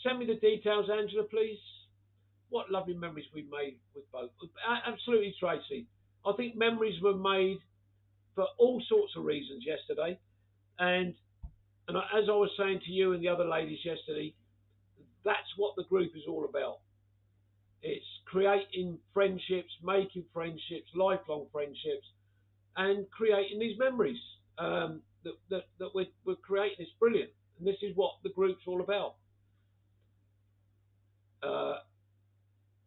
Send me the details, Angela, please. What lovely memories we made with both. Absolutely, Tracy. I think memories were made for all sorts of reasons yesterday. And as I was saying to you and the other ladies yesterday, that's what the group is all about. It's creating friendships, making friendships, lifelong friendships, and creating these memories that we're creating. It's brilliant. And this is what the group's all about.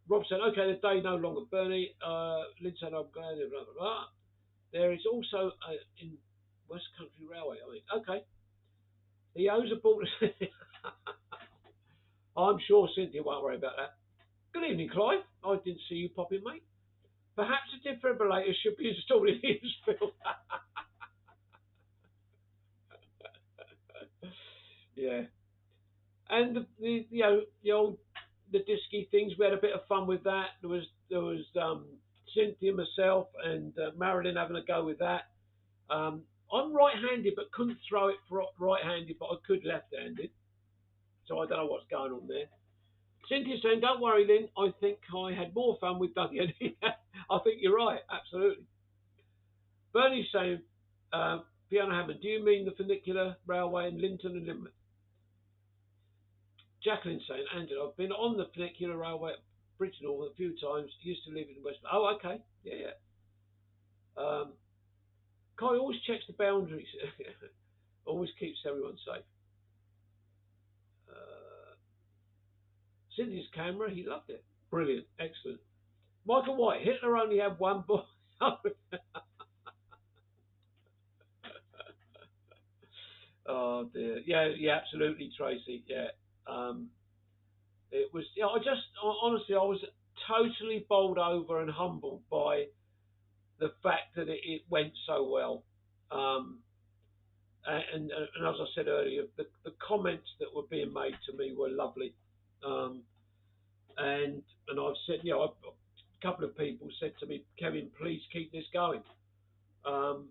Rob said, okay, the day no longer Bernie. Lynn said, I'm glad, blah, blah, blah. There is also in West Country Railway, I mean, okay. He owes a ball. I'm sure Cynthia won't worry about that. Good evening, Clive. I didn't see you pop in, mate. Perhaps a defibrillator should be installed in Innsfield. Yeah. And the disky things, we had a bit of fun with that. There was Cynthia, myself, and Marilyn having a go with that. I'm right-handed, but couldn't throw it right-handed, but I could left-handed. So I don't know what's going on there. Cynthia saying, don't worry, Lynn. I think I had more fun with Dougie. I think you're right. Absolutely. Bernie's saying, Fiona Hammond, do you mean the funicular railway in Linton and Lynmouth? Jacqueline saying, Angela, I've been on the funicular railway at Bridgenorth a few times. Used to live in West. Oh, okay. Yeah, yeah. Kai always checks the boundaries. Always keeps everyone safe. Uh, Cynthia's camera, he loved it. Brilliant, excellent. Michael White, Hitler only had one boy. Oh dear. Yeah, yeah, absolutely, Tracy. Yeah. Um, it was. Yeah, honestly, I was totally bowled over and humbled by the fact that it went so well. Um, and as I said earlier, the comments that were being made to me were lovely. Um, and I've said, a couple of people said to me, Kevin, please keep this going. Um,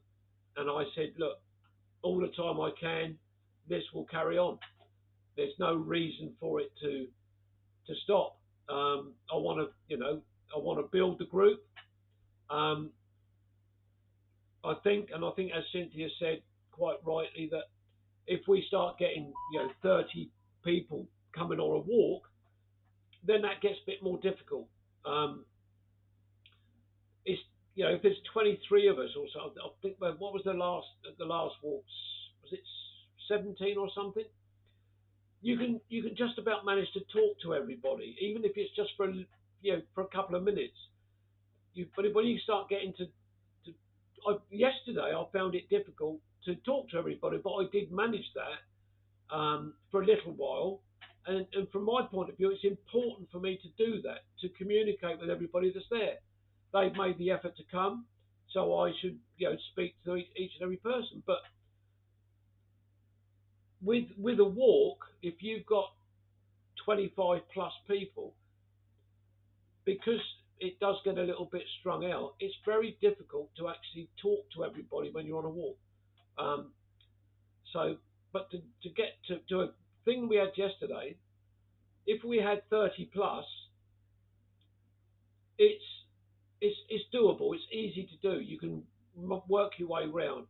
and I said, look, all the time I can, this will carry on. There's no reason for it to stop. I want to, I want to build the group. Um, I think as Cynthia said quite rightly, that if we start getting 30 people coming on a walk, then that gets a bit more difficult. Um, it's if there's 23 of us or so, I think what was the last walk? Was it 17 or something? You can just about manage to talk to everybody, even if it's just for a couple of minutes. But when you start getting yesterday I found it difficult to talk to everybody, but I did manage that for a little while. And from my point of view, it's important for me to do that, to communicate with everybody that's there. They've made the effort to come, so I should speak to each and every person. But with a walk, if you've got 25 plus people, because it does get a little bit strung out, it's very difficult to actually talk to everybody when you're on a walk. Um, so, but to get to a thing we had yesterday, if we had 30 plus, it's it's doable. It's easy to do. You can work your way around.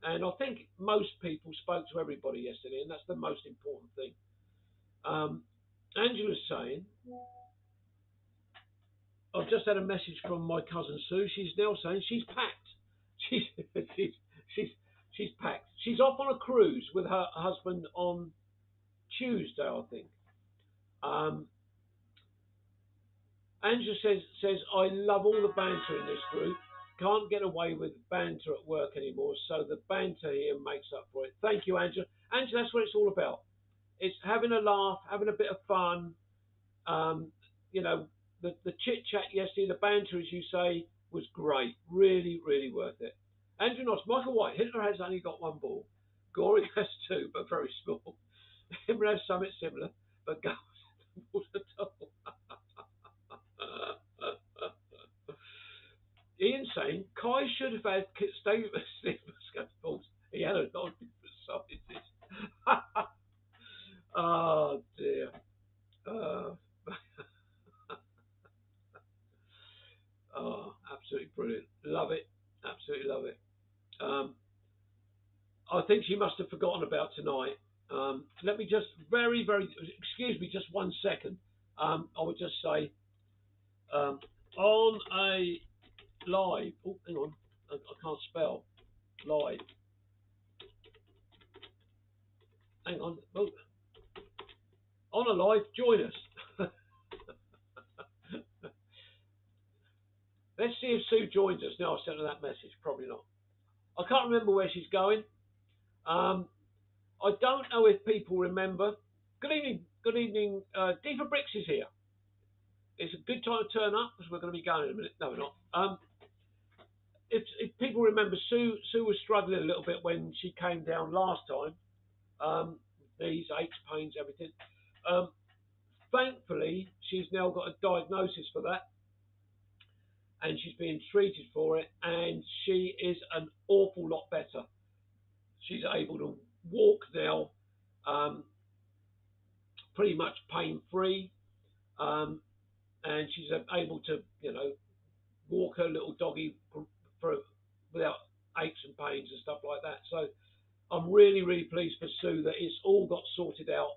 And I think most people spoke to everybody yesterday, and that's the most important thing. Um, Angela's saying, I've just had a message from my cousin Sue. She's now saying she's packed. She's she's she's she's packed. She's off on a cruise with her husband on Tuesday, I think. Um, Angela says I love all the banter in this group. Can't get away with banter at work anymore, so the banter here makes up for it. Thank you, Angela. Angela, that's what it's all about. It's having a laugh, having a bit of fun. Um, you know, the chit chat yesterday, the banter, as you say, was great. Really, really worth it. Andrew Noss, Michael White, Hitler has only got one ball. Gory has two, but very small. Himmler has something similar, but goes at all. Ian saying Kai should have had Steve balls. He had a lot of different sizes. Oh dear. Uh, oh, absolutely brilliant. Love it. Absolutely love it. Um, I think she must have forgotten about tonight. Let me just excuse me, just 1 second. I would just say um, on a live. Oh, hang on, I can't spell live. Hang on. Oh, on a live, join us. Let's see if Sue joins us. No, I sent her that message. Probably not. I can't remember where she's going. Um, I don't know if people remember. Good evening. Good evening. Deepa Bricks is here. It's a good time to turn up because we're going to be going in a minute. No, we're not. If people remember, Sue was struggling a little bit when she came down last time. These aches, pains, everything. Um, Thankfully, she's now got a diagnosis for that, and she's being treated for it, and she is an awful lot better. She's able to walk now, um, pretty much pain free, um, and she's able to, walk her little doggy for without aches and pains and stuff like that. So I'm really, really pleased for Sue that it's all got sorted out,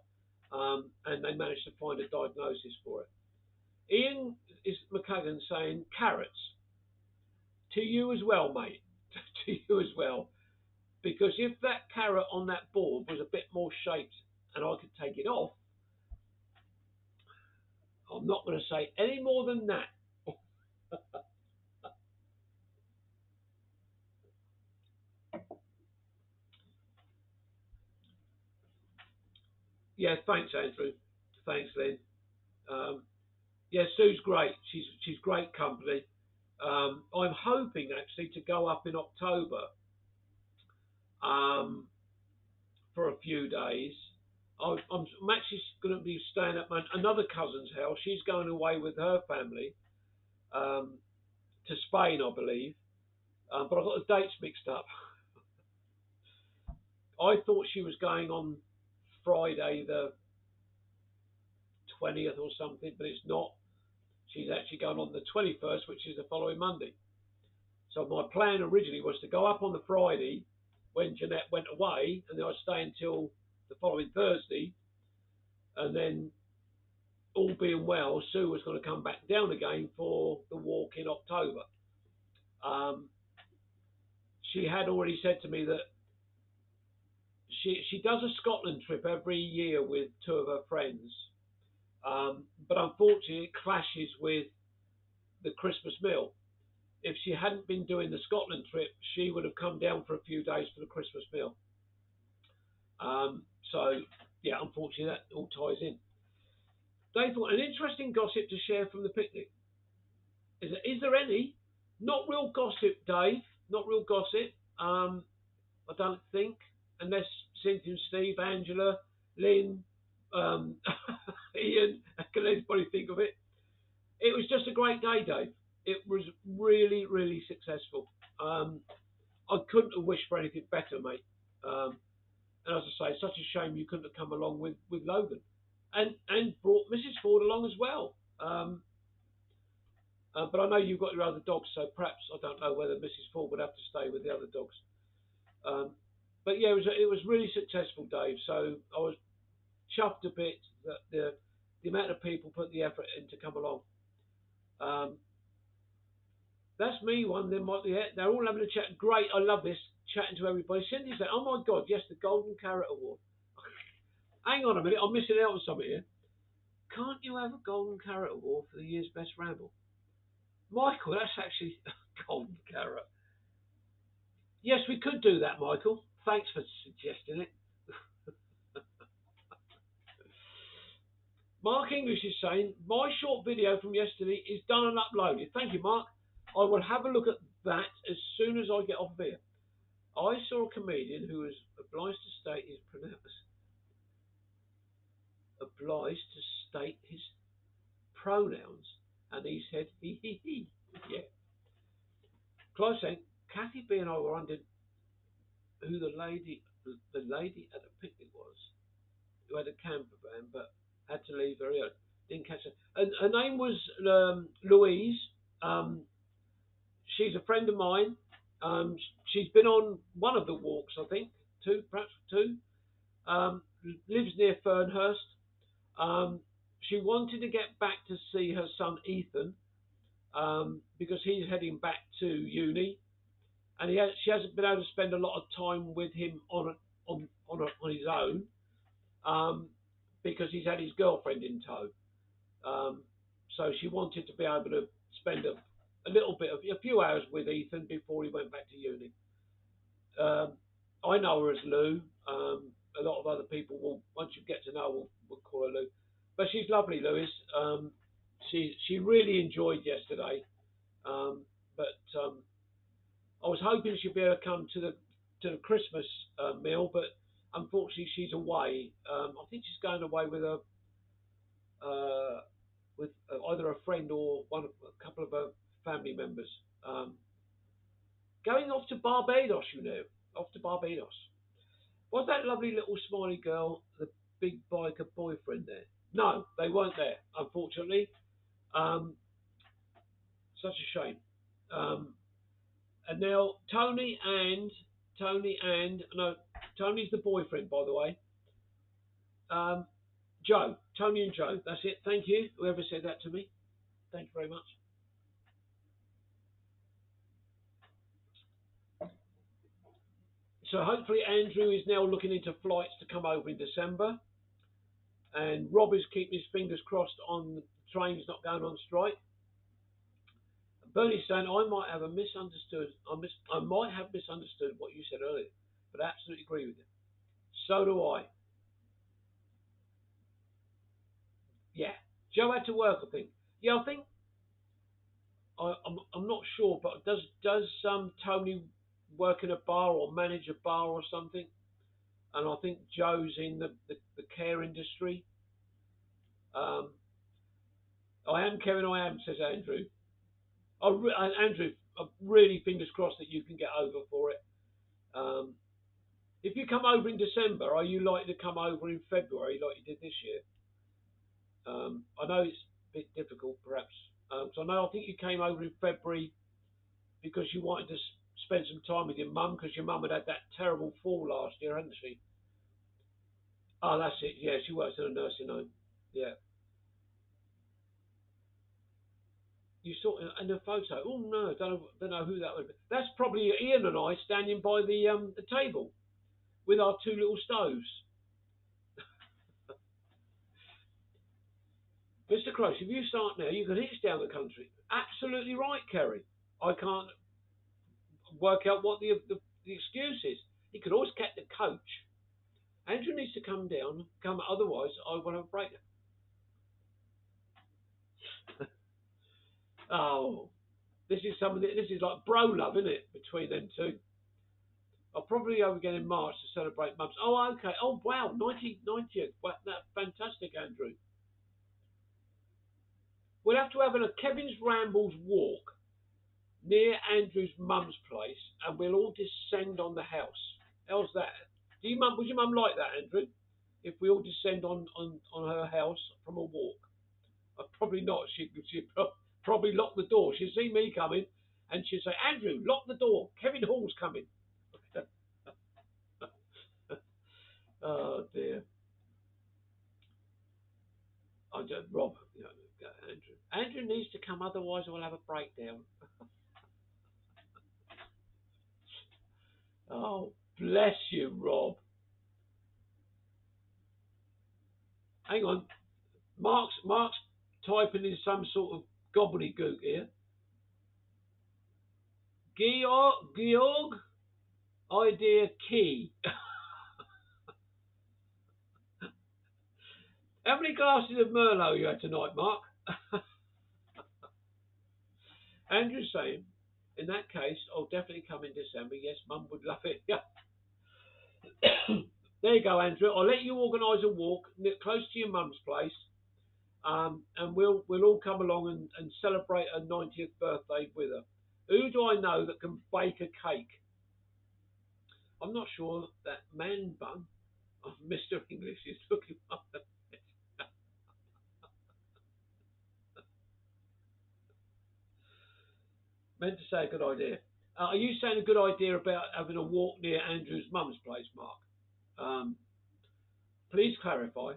and they managed to find a diagnosis for it. Ian is McCagan saying carrots to you as well, mate. To you as well. Because if that carrot on that board was a bit more shaped and I could take it off, I'm not going to say any more than that. Yeah, thanks, Andrew. Thanks, Lynn. Um, yeah, Sue's great. She's great company. I'm hoping actually to go up in October um, for a few days. I'm actually going to be staying at another cousin's house. She's going away with her family um, to Spain, I believe. But I got the dates mixed up. I thought she was going on Friday the 20th or something, but it's not. She's actually going on the 21st, which is the following Monday. So my plan originally was to go up on the Friday when Jeanette went away, and then I'd stay until the following Thursday, and then all being well, Sue was going to come back down again for the walk in October. Um, she had already said to me that she does a Scotland trip every year with two of her friends, but unfortunately it clashes with the Christmas meal. If she hadn't been doing the Scotland trip, she would have come down for a few days for the Christmas meal. So, yeah, unfortunately, that all ties in. Dave thought an interesting gossip to share from the picnic. Is there any? Not real gossip, Dave. Not real gossip. I don't think, unless Cynthia, Steve, Angela, Lynn, um, Ian, can anybody think of it? It was just a great day, Dave. It was really, really successful. I couldn't have wished for anything better, mate. Um, and as I say, it's such a shame you couldn't have come along with Logan, and brought Mrs. Ford along as well. But I know you've got your other dogs, so perhaps I don't know whether Mrs. Ford would have to stay with the other dogs. Um, but yeah, it was really successful, Dave. So I was chuffed a bit that the amount of people put the effort in to come along. Um, that's me. One. They're all having a chat. Great. I love this chatting to everybody. Cindy said, "Oh my God, yes, the Golden Carrot Award." Hang on a minute, I'm missing out on something here. Can't you have a Golden Carrot Award for the year's best ramble? Michael, that's actually a Golden Carrot. Yes, we could do that, Michael. Thanks for suggesting it. Mark English is saying, my short video from yesterday is done and uploaded. Thank you, Mark. I will have a look at that as soon as I get off here. I saw a comedian who was obliged to state his pronouns, and he said he. Yeah. Clive saying, Kathy B and I were wondering who the lady at the picnic was, who had a camper van but had to leave very early. Didn't catch her. And her name was Louise. Um, she's a friend of mine. She's been on one of the walks, I think, perhaps two. Lives near Fernhurst. She wanted to get back to see her son Ethan because he's heading back to uni, and she hasn't been able to spend a lot of time with him on his own because he's had his girlfriend in tow. So she wanted to be able to spend a few hours with Ethan before he went back to uni. Um, I know her as Lou. A lot of other people will, once you get to know, will call her Lou. But she's lovely, Louis. She really enjoyed yesterday. But I was hoping she'd be able to come to the Christmas meal, but unfortunately she's away. I think she's going away uh, with either a friend or a couple of her family members. Going off to Barbados, off to Barbados. Was that lovely little smiley girl, the big biker boyfriend there? No, they weren't there, unfortunately. Um, Such a shame. Um, and now no, Tony's the boyfriend, by the way. Um, Joe, Tony and Joe. That's it. Thank you, whoever said that to me. Thank you very much. So hopefully Andrew is now looking into flights to come over in December, and Rob is keeping his fingers crossed on the trains not going on strike. Bernie's saying I might have misunderstood. I might have misunderstood what you said earlier, but I absolutely agree with you. So do I. Yeah, Joe had to work. I think. Yeah, I think I'm not sure, but does Tony work in a bar or manage a bar or something? And I think Joe's in the care industry. Um, I am Kevin. I am, says Andrew. Andrew, I'm really fingers crossed that you can get over for it. Um, if you come over in December, are you likely to come over in February like you did this year? I know it's a bit difficult, perhaps. So I know I think you came over in February because you wanted to spend some time with your mum because your mum had that terrible fall last year, hadn't she? Oh, that's it. Yeah, she works in a nursing home. Yeah. You saw it in the photo. Oh no, don't know who that would be. That's probably Ian and I standing by the table with our two little stoves. Mr. Croce, if you start now, you can hitch down the country. Absolutely right, Kerry. I can't work out what the excuse is. He could always get the coach. Andrew needs to come down. Otherwise I will have a break. Oh, this is something. This is like bro love, isn't it, between them two? I'll probably over again in March to celebrate Mum's. Oh, okay. Oh, wow. 1990th. Wow, that's fantastic, Andrew. We'll have to have a Kevin's Rambles walk near Andrew's mum's place, and we'll all descend on the house. How's that? Would your mum like that, Andrew? If we all descend on her house from a walk? Probably not. She'd probably lock the door. She'd see me coming, and she'd say, Andrew, lock the door. Kevin Hall's coming. Oh, dear. I just, Rob, Andrew. Andrew needs to come, otherwise we'll have a breakdown. Oh, bless you, Rob. Hang on. Mark's typing in some sort of gobbledygook here. Georg, idea key. How many glasses of Merlot you had tonight, Mark? Andrew's saying, in that case, I'll definitely come in December. Yes, Mum would love it. Yeah. There you go, Andrew. I'll let you organise a walk close to your mum's place, and we'll all come along and celebrate her 90th birthday with her. Who do I know that can bake a cake? I'm not sure that man bun of Mr. English is looking up. Meant to say a good idea. Are you saying a good idea about having a walk near Andrew's mum's place, Mark? Um, please clarify.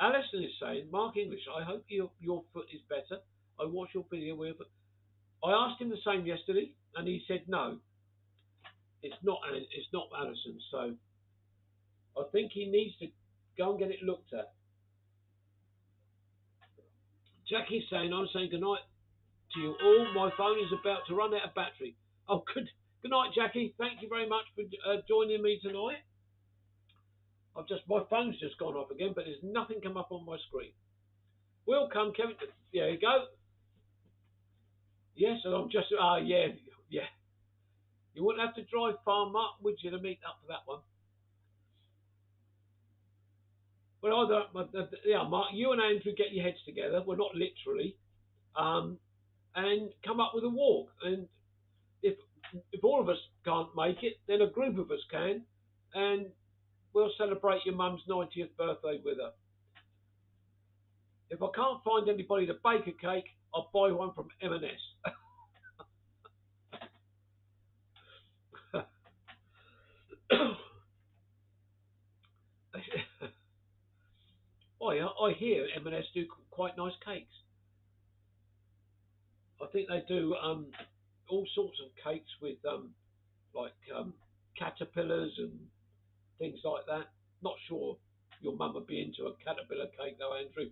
Alison is saying, Mark English, I hope your foot is better. I watched your video with it. I asked him the same yesterday, and he said no, it's not Alison. So I think he needs to go and get it looked at. Jackie's saying, I'm saying good night to you all. My phone is about to run out of battery. Oh, good night, Jackie. Thank you very much for joining me tonight. My phone's just gone off again, but there's nothing come up on my screen. We'll come, Kevin. There you go. Yes, and I'm just. Yeah. You wouldn't have to drive far, Mark, would you, to meet up for that one? Well, yeah, Mark, you and Andrew get your heads together. Well, not literally, um, and come up with a walk. And if all of us can't make it, then a group of us can, and we'll celebrate your mum's 90th birthday with her. If I can't find anybody to bake a cake, I'll buy one from M&S. I hear M&S do quite nice cakes. I think they do all sorts of cakes with like caterpillars and things like that. Not sure your mum would be into a caterpillar cake though, Andrew.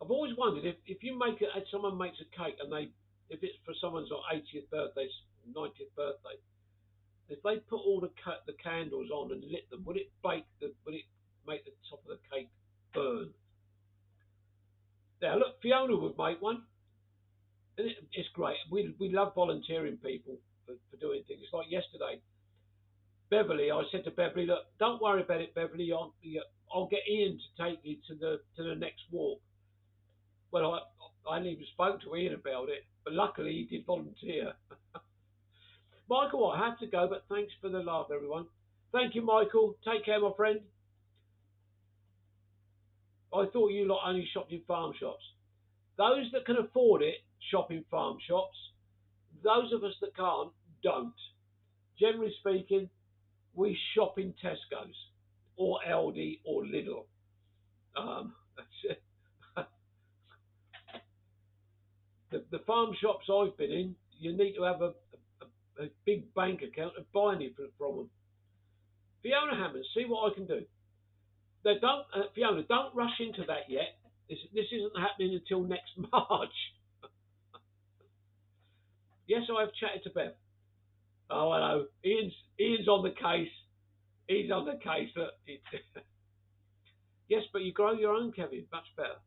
I've always wondered if you make it, if someone makes a cake and they, if it's for someone's like 80th birthday, 90th birthday, if they put all the candles on and lit them, would it bake the, would it make the top of the cake burn? Now look, Fiona would make one, and it's great. We love volunteering people for doing things. It's like yesterday, Beverly. I said to Beverly, look, don't worry about it, Beverly. I'll get Ian to take you to the next walk. Well, I hadn't even spoke to Ian about it, but luckily he did volunteer. Michael, I have to go, but thanks for the laugh, everyone. Thank you, Michael. Take care, my friend. I thought you lot only shopped in farm shops. Those that can afford it shop in farm shops. Those of us that can't don't. Generally speaking, we shop in Tesco's or Aldi or Lidl. That's it. The farm shops I've been in, you need to have a big bank account to buy anything from them. Fiona Hammond, see what I can do. Now, don't, Fiona, don't rush into that yet. This isn't happening until next March. Yes, I have chatted to Bev. Oh, hello. Ian's on the case. He's on the case. Look, yes, but you grow your own, Kevin. Much better.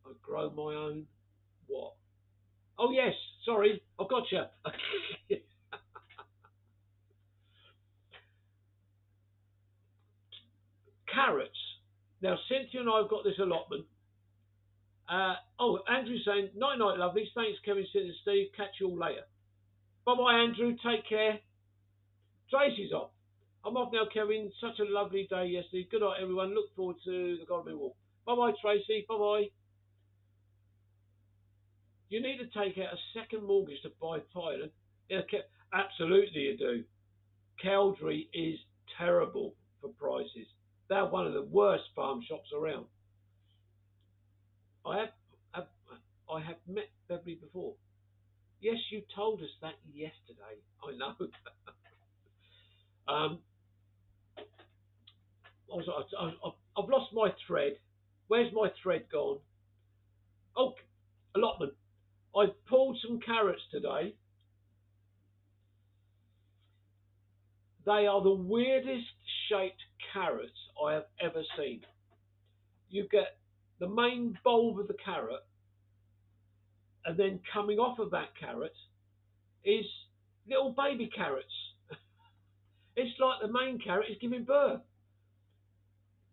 I grow my own. What? Oh, yes. Sorry. I've got you. Carrots. Now, Cynthia and I have got this allotment. Andrew's saying, night, night, lovelies. Thanks, Kevin, Cynthia, Steve. Catch you all later. Bye-bye, Andrew. Take care. Tracy's off. I'm off now, Kevin. Such a lovely day yesterday. Good night, everyone. Look forward to the Godalming Walk. Bye-bye, Tracy. Bye-bye. You need to take out a second mortgage to buy Thailand. Yeah, absolutely you do. Cowdrey is terrible for prices. They're one of the worst farm shops around. I have, I have met Beverly before. Yes, you told us that yesterday. I know. um, I've lost my thread. Where's my thread gone? Oh, allotment. I pulled some carrots today. They are the weirdest shaped carrots I have ever seen. You get the main bulb of the carrot, and then coming off of that carrot is little baby carrots. It's like the main carrot is giving birth.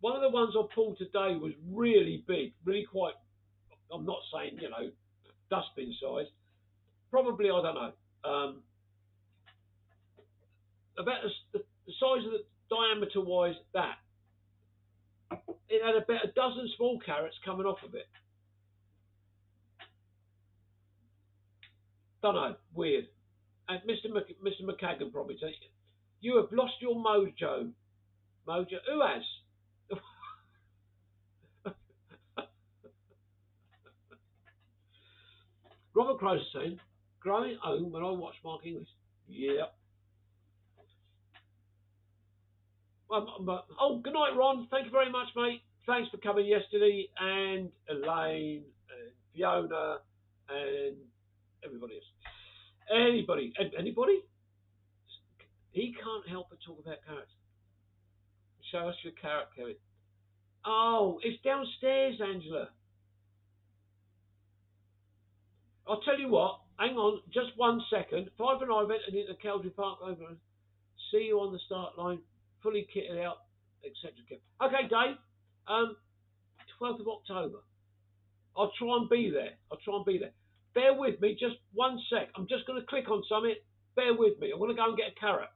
One of the ones I pulled today was really big, really quite, I'm not saying, dustbin size. Probably, I don't know, about the size of the diameter wise, that. It had about a dozen small carrots coming off of it. Don't know, weird. And Mr. McCagan probably said, you have lost your mojo. Mojo? Who has? Robert Crowe saying, growing home when I watch Mark English. Yeah. Good night, Ron. Thank you very much, mate. Thanks for coming yesterday, and Elaine, and Fiona, and everybody else. Anybody? He can't help but talk about carrots. Show us your carrot, Kevin. Oh, it's downstairs, Angela. I'll tell you what. Hang on, just 1 second. Five and I went into Cowdrey Park over. See you on the start line, fully kitted out, etc. Okay, Dave. 12th of October. I'll try and be there. Bear with me, just 1 sec. I'm just going to click on something. Bear with me. I'm going to go and get a carrot.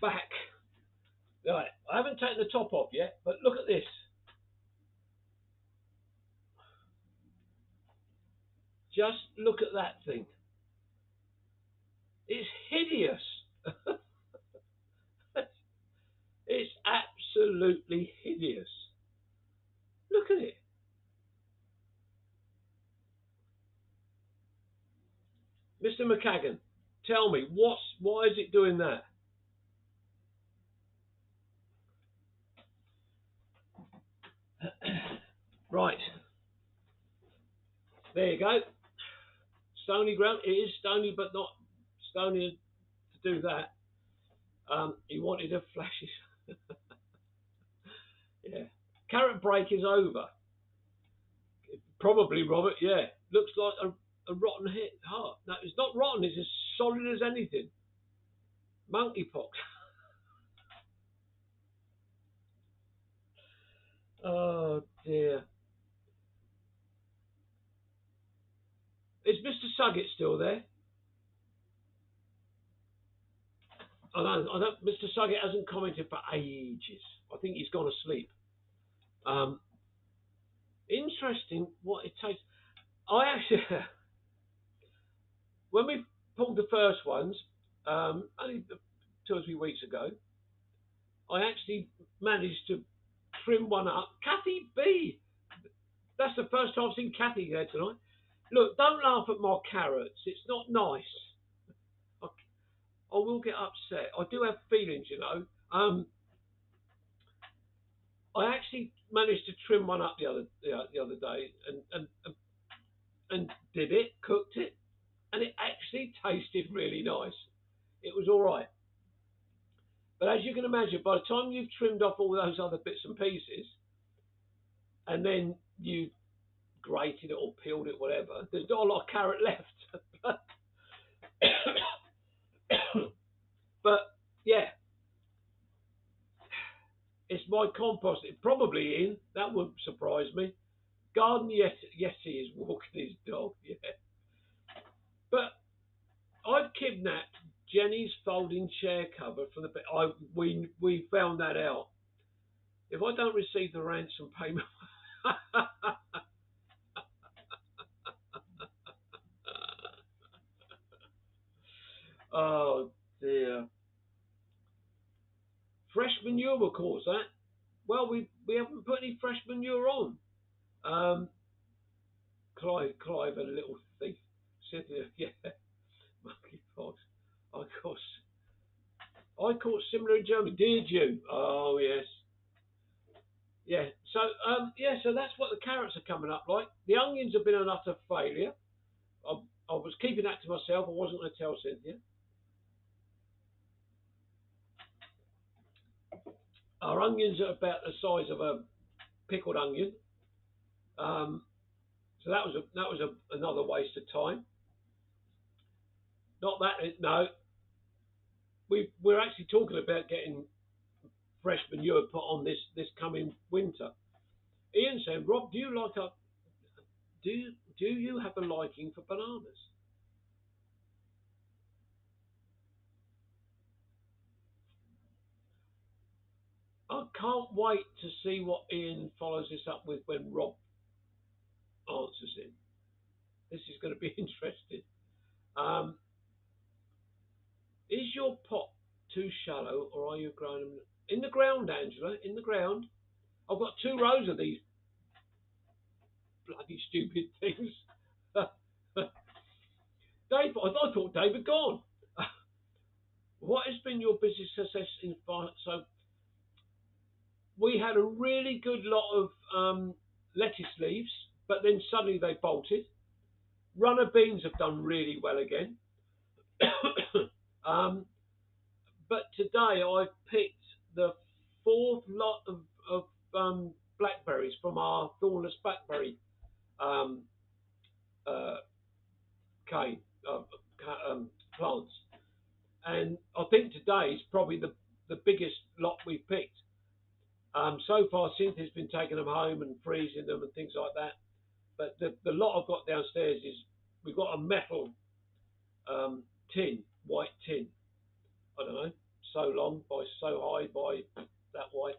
back. Right, I haven't taken the top off yet, but look at this. Just look at that thing. It's hideous. It's absolutely hideous. Look at it. Mr. McCagan, tell me, why is it doing that? Right, there you go. Stony ground. It is stony, but not stony to do that. He wanted a flashy. Yeah. Carrot break is over. Probably, Robert. Yeah. Looks like a rotten hit heart. No, it's not rotten. It's as solid as anything. Monkeypox. Oh dear. Is Mr. Suggett still there? I don't. Mr. Suggett hasn't commented for ages. I think he's gone asleep. Um, Interesting what it takes. I actually, when we pulled the first ones, only 2 or 3 weeks ago, I actually managed to trim one up. Kathy B. That's the first time I've seen Kathy here tonight. Look, don't laugh at my carrots. It's not nice. I, I will get upset. I do have feelings, you know. I actually managed to trim one up the other day and did it, cooked it, and it actually tasted really nice. It was all right. But as you can imagine, by the time you've trimmed off all those other bits and pieces, and then you grated it or peeled it, whatever, there's not a lot of carrot left. But yeah, it's my compost. It probably in. That wouldn't surprise me. Garden Yeti is walking his dog. Yeah, but I've kidnapped Jenny's folding chair cover from the. We found that out. If I don't receive the ransom payment. Oh dear. Fresh manure will cause that. Well, we haven't put any fresh manure on. Um, Clive, a little thief, said, yeah, monkeypox. I caught, I caught similar in Germany. Did you? Oh yes. Yeah. So yeah. So that's what the carrots are coming up like. The onions have been an utter failure. I, I was keeping that to myself. I wasn't going to tell Cynthia. Our onions are about the size of a pickled onion. Um, so another waste of time. Not that no. We're actually talking about getting fresh manure put on this coming winter. Ian said, Rob, do you have a liking for bananas? I can't wait to see what Ian follows this up with when Rob answers him. This is going to be interesting. Um, is your pot too shallow, or are you growing them in the ground, Angela? In the ground. I've got 2 rows of these bloody stupid things. Dave, I thought Dave had gone. What has been your business success in so we had a really good lot of lettuce leaves, but then suddenly they bolted. Runner beans have done really well again. um, but today I picked the 4th lot of blackberries from our thornless blackberry um, uh, cane plants, and I think today is probably the biggest lot we've picked. So far, Cynthia's been taking them home and freezing them and things like that. But the lot I've got downstairs is we've got a metal tin, white tin. I don't know, so long, by so high, by that wide,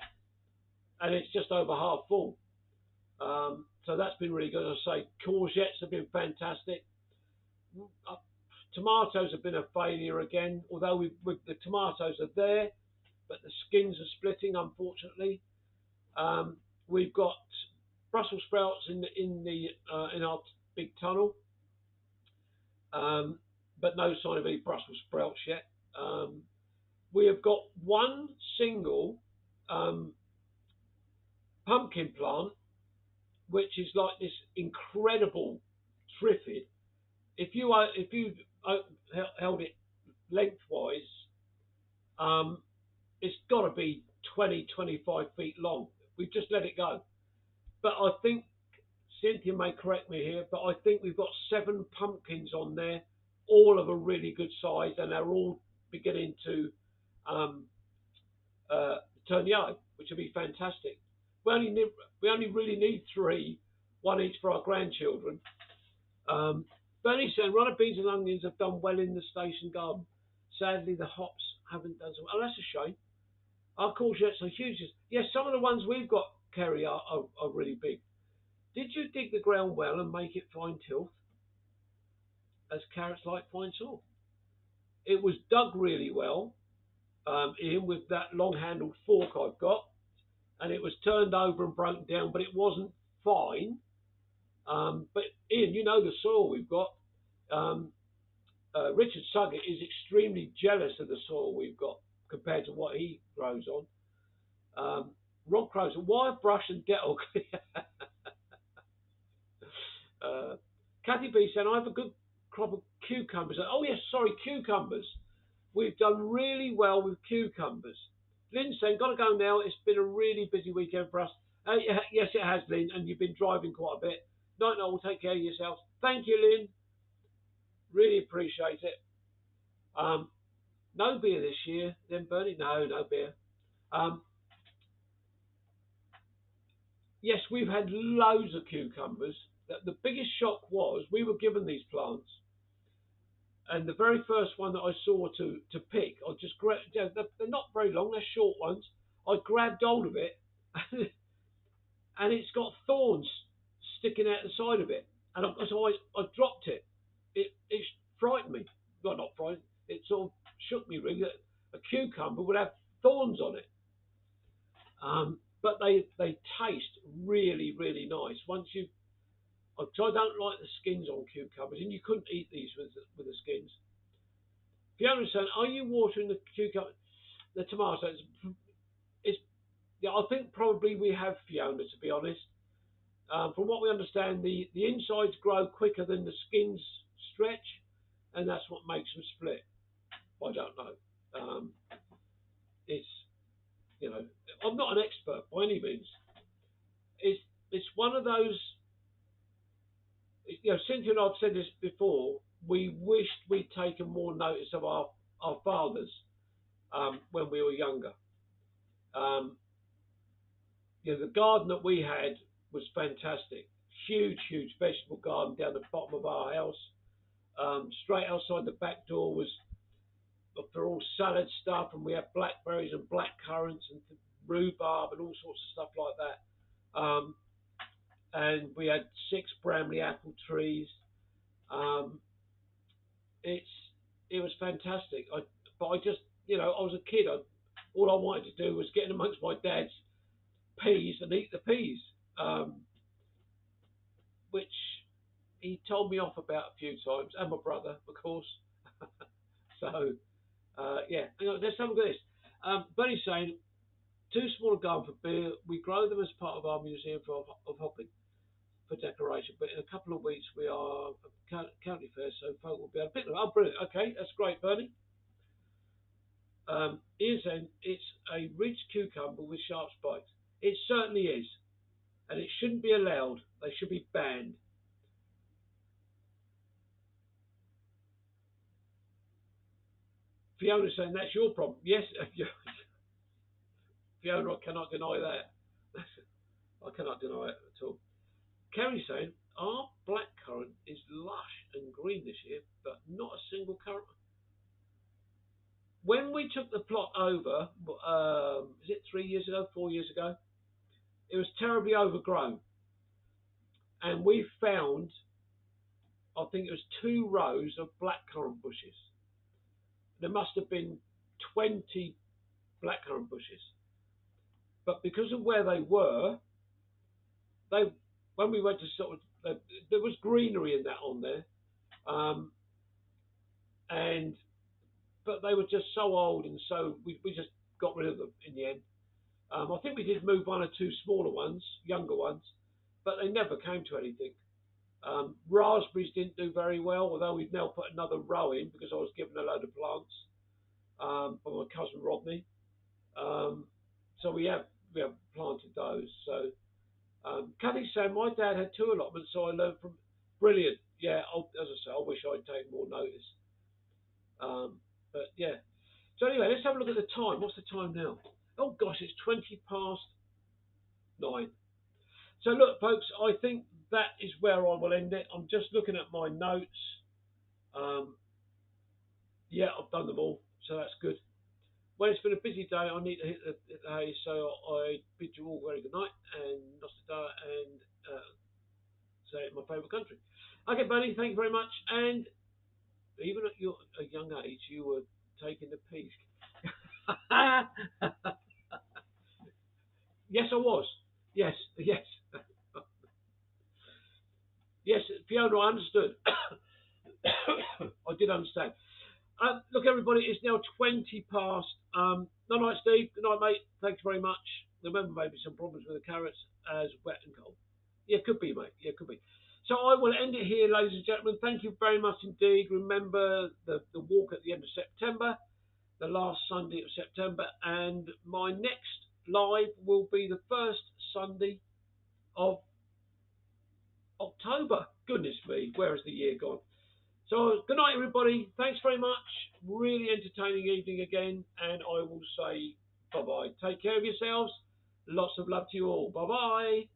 and it's just over half full. So that's been really good. As I say, courgettes have been fantastic. Uh, Tomatoes have been a failure again, although the tomatoes are there, but the skins are splitting, unfortunately. Um, we've got Brussels sprouts in our big tunnel, um, but no sign of any Brussels sprouts yet. Um, we have got one single um, pumpkin plant, which is like this incredible triffid. If you held it lengthwise, um, it's got to be 20, 25 feet long. We've just let it go. But I think Cynthia may correct me here, but I think we've got 7 pumpkins on there, all of a really good size, and they're all beginning to um, uh, turn yellow, which would be fantastic. We only really need 3, one each for our grandchildren. Bernie said runner beans and onions have done well in the station garden. Sadly, the hops haven't done so well. Oh, that's a shame. Our courgettes are huge. Yes, some of the ones we've got, Kerry, are really big. Did you dig the ground well and make it fine tilth, as carrots like fine soil? It was dug really well, Ian, with that long-handled fork I've got, and it was turned over and broken down, but it wasn't fine. But Ian, you know the soil we've got. Um, Richard Suggett is extremely jealous of the soil we've got compared to what he grows on. Rob Crows, wire brush and Dettol. uh, Kathy B said, I have a good crop of cucumbers. Oh, yes, sorry, cucumbers. We've done really well with cucumbers. Lynn saying, got to go now. It's been a really busy weekend for us. Yes, it has, Lynn, and you've been driving quite a bit. No, no, we'll take care of yourself. Thank you, Lynn. Really appreciate it. No beer this year, then, Bernie? No, no beer. Um, yes, we've had loads of cucumbers. The biggest shock was we were given these plants, and the very first one that I saw to pick, I just grabbed. They're not very long; they're short ones. I grabbed hold of it, and it's got thorns sticking out the side of it, and I dropped it. It frightened me. Well, not frightened. It sort of shook me really that a cucumber would have thorns on it. But they taste really really nice. So I don't like the skins on cucumbers, and you couldn't eat these with the skins. Fiona said, "Are you watering the cucumber, the tomatoes?" It's yeah, I think probably we have, Fiona. To be honest, from what we understand, the insides grow quicker than the skins stretch, and that's what makes them split. I don't know. It's I'm not an expert by any means. It's one of those. Cynthia and I've said this before. We wished we'd taken more notice of our fathers when we were younger. Um, the garden that we had was fantastic. Huge, huge vegetable garden down the bottom of our house. Straight outside the back door was for all salad stuff, and we had blackberries and black currants and rhubarb and all sorts of stuff like that. And we had 6 Bramley apple trees. Um, it's it was fantastic. But I just I was a kid. All I wanted to do was get in amongst my dad's peas and eat the peas, um, which he told me off about a few times, and my brother, of course. So yeah, let's have a look at this. Bernie's saying, too small a garden for beer. We grow them as part of our museum of hopping for decoration. But in a couple of weeks we are county fair, so folk will be able to pick them. Oh, brilliant. Okay, that's great, Bernie. Ian saying it's a ridged cucumber with sharp spikes. It certainly is, and it shouldn't be allowed. They should be banned. Fiona saying that's your problem. Yes, Fiona, I cannot deny that. I cannot deny it at all. Kerry saying our blackcurrant is lush and green this year, but not a single currant. When we took the plot over, is it 3 years ago, 4 years ago? It was terribly overgrown, and we found, I think it was 2 rows of blackcurrant bushes. There must have been 20 blackcurrant bushes, but because of where they were, they when we went to there was greenery in that on there, um, and but they were just so old, and so we just got rid of them in the end. I think we did move 1 or 2 smaller ones, younger ones, but they never came to anything. Raspberries didn't do very well, although we've now put another row in because I was given a load of plants by my cousin Rodney. Um, so we have planted those. So Cuddy saying my dad had 2 allotments, so I learned from. Brilliant. Yeah, as I say, I wish I'd taken more notice. But yeah. So anyway, let's have a look at the time. What's the time now? Oh gosh, it's 20 past 9. So look, folks, I think that is where I will end it. I'm just looking at my notes. Um, yeah, I've done them all, so that's good. Well, it's been a busy day. I need to hit the hay, so I bid you all very good night and Nostada and say it in my favourite country. Okay, buddy, thank you very much. And even at your a young age, you were taking the piece. Yes, I was. Yes, yes, yes, Fiona, I understood. I did understand. Look, everybody, it's now 20 past. Good night, Steve. Good night, mate. Thanks very much. Remember, maybe some problems with the carrots as wet and cold. Yeah, could be, mate. Yeah, could be. So I will end it here, ladies and gentlemen. Thank you very much indeed. Remember the walk at the end of September, the last Sunday of September, and my next live will be the first Sunday of October. Goodness me, where has the year gone? So, good night, everybody. Thanks very much. Really entertaining evening again, and I will say bye bye. Take care of yourselves. Lots of love to you all. Bye bye.